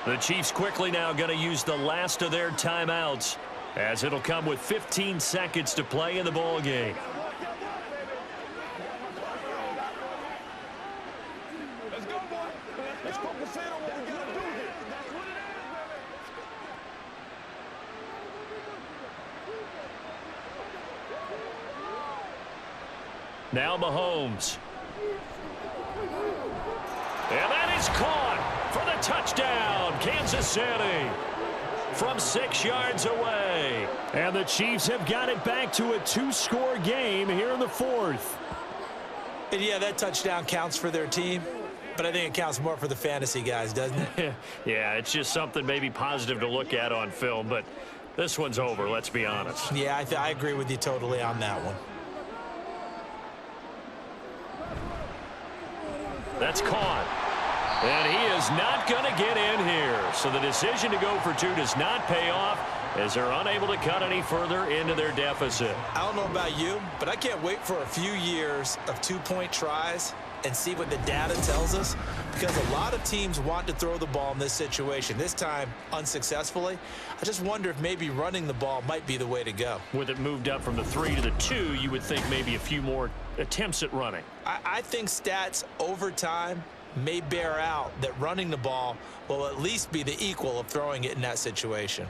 The Chiefs quickly now going to use the last of their timeouts, as it'll come with 15 seconds to play in the ball game. Let's go, boy. Let's focus in on what we got to do here. That's what it is, baby. Now Mahomes. And that is caught for the touchdown, Kansas City. From 6 yards away. And the Chiefs have got it back to a 2-score game here in the 4th. And yeah, that touchdown counts for their team, but I think it counts more for the fantasy guys, doesn't it? Yeah, it's just something maybe positive to look at on film, but this one's over, let's be honest. Yeah, I agree with you totally on that one. That's caught. And he is not going to get in here. So the decision to go for 2 does not pay off as they're unable to cut any further into their deficit. I don't know about you, but I can't wait for a few years of 2-point tries and see what the data tells us, because a lot of teams want to throw the ball in this situation. This time, unsuccessfully. I just wonder if maybe running the ball might be the way to go. With it moved up from the 3 to the 2, you would think maybe a few more attempts at running. I think stats over time may bear out that running the ball will at least be the equal of throwing it in that situation.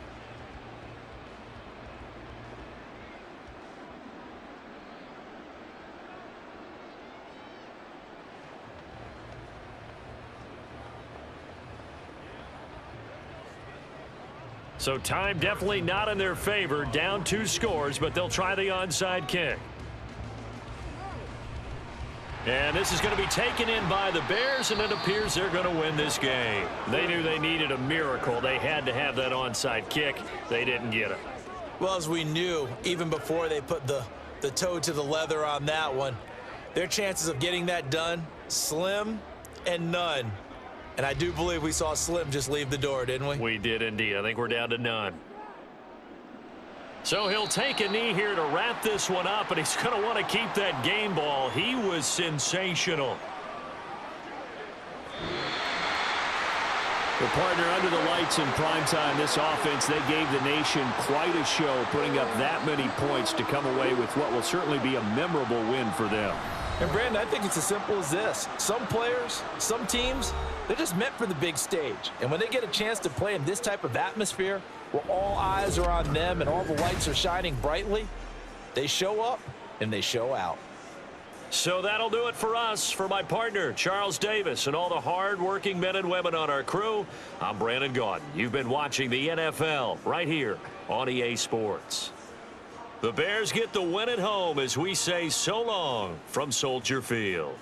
So time definitely not in their favor. Down 2 scores, but they'll try the onside kick. And this is going to be taken in by the Bears, and it appears they're going to win this game. They knew they needed a miracle. They had to have that onside kick. They didn't get it. Well, as we knew, even before they put the toe to the leather on that one, their chances of getting that done, slim and none. And I do believe we saw Slim just leave the door, didn't we? We did indeed. I think we're down to none. So he'll take a knee here to wrap this one up, and he's going to want to keep that game ball. He was The partner under the lights in primetime, this offense, they gave the nation quite a show, putting up that many points to come away with what will certainly be a memorable win for them. And Brandon, I think it's as simple as this. Some players, some teams, they're just meant for the big stage. And when they get a chance to play in this type of atmosphere, where all eyes are on them and all the lights are shining brightly, they show up and they show out. So that'll do it for us. For my partner, Charles Davis, and all the hard-working men and women on our crew, I'm Brandon Gaudin. You've been watching the NFL right here on EA Sports. The Bears get the win at home as we say so long from Soldier Field.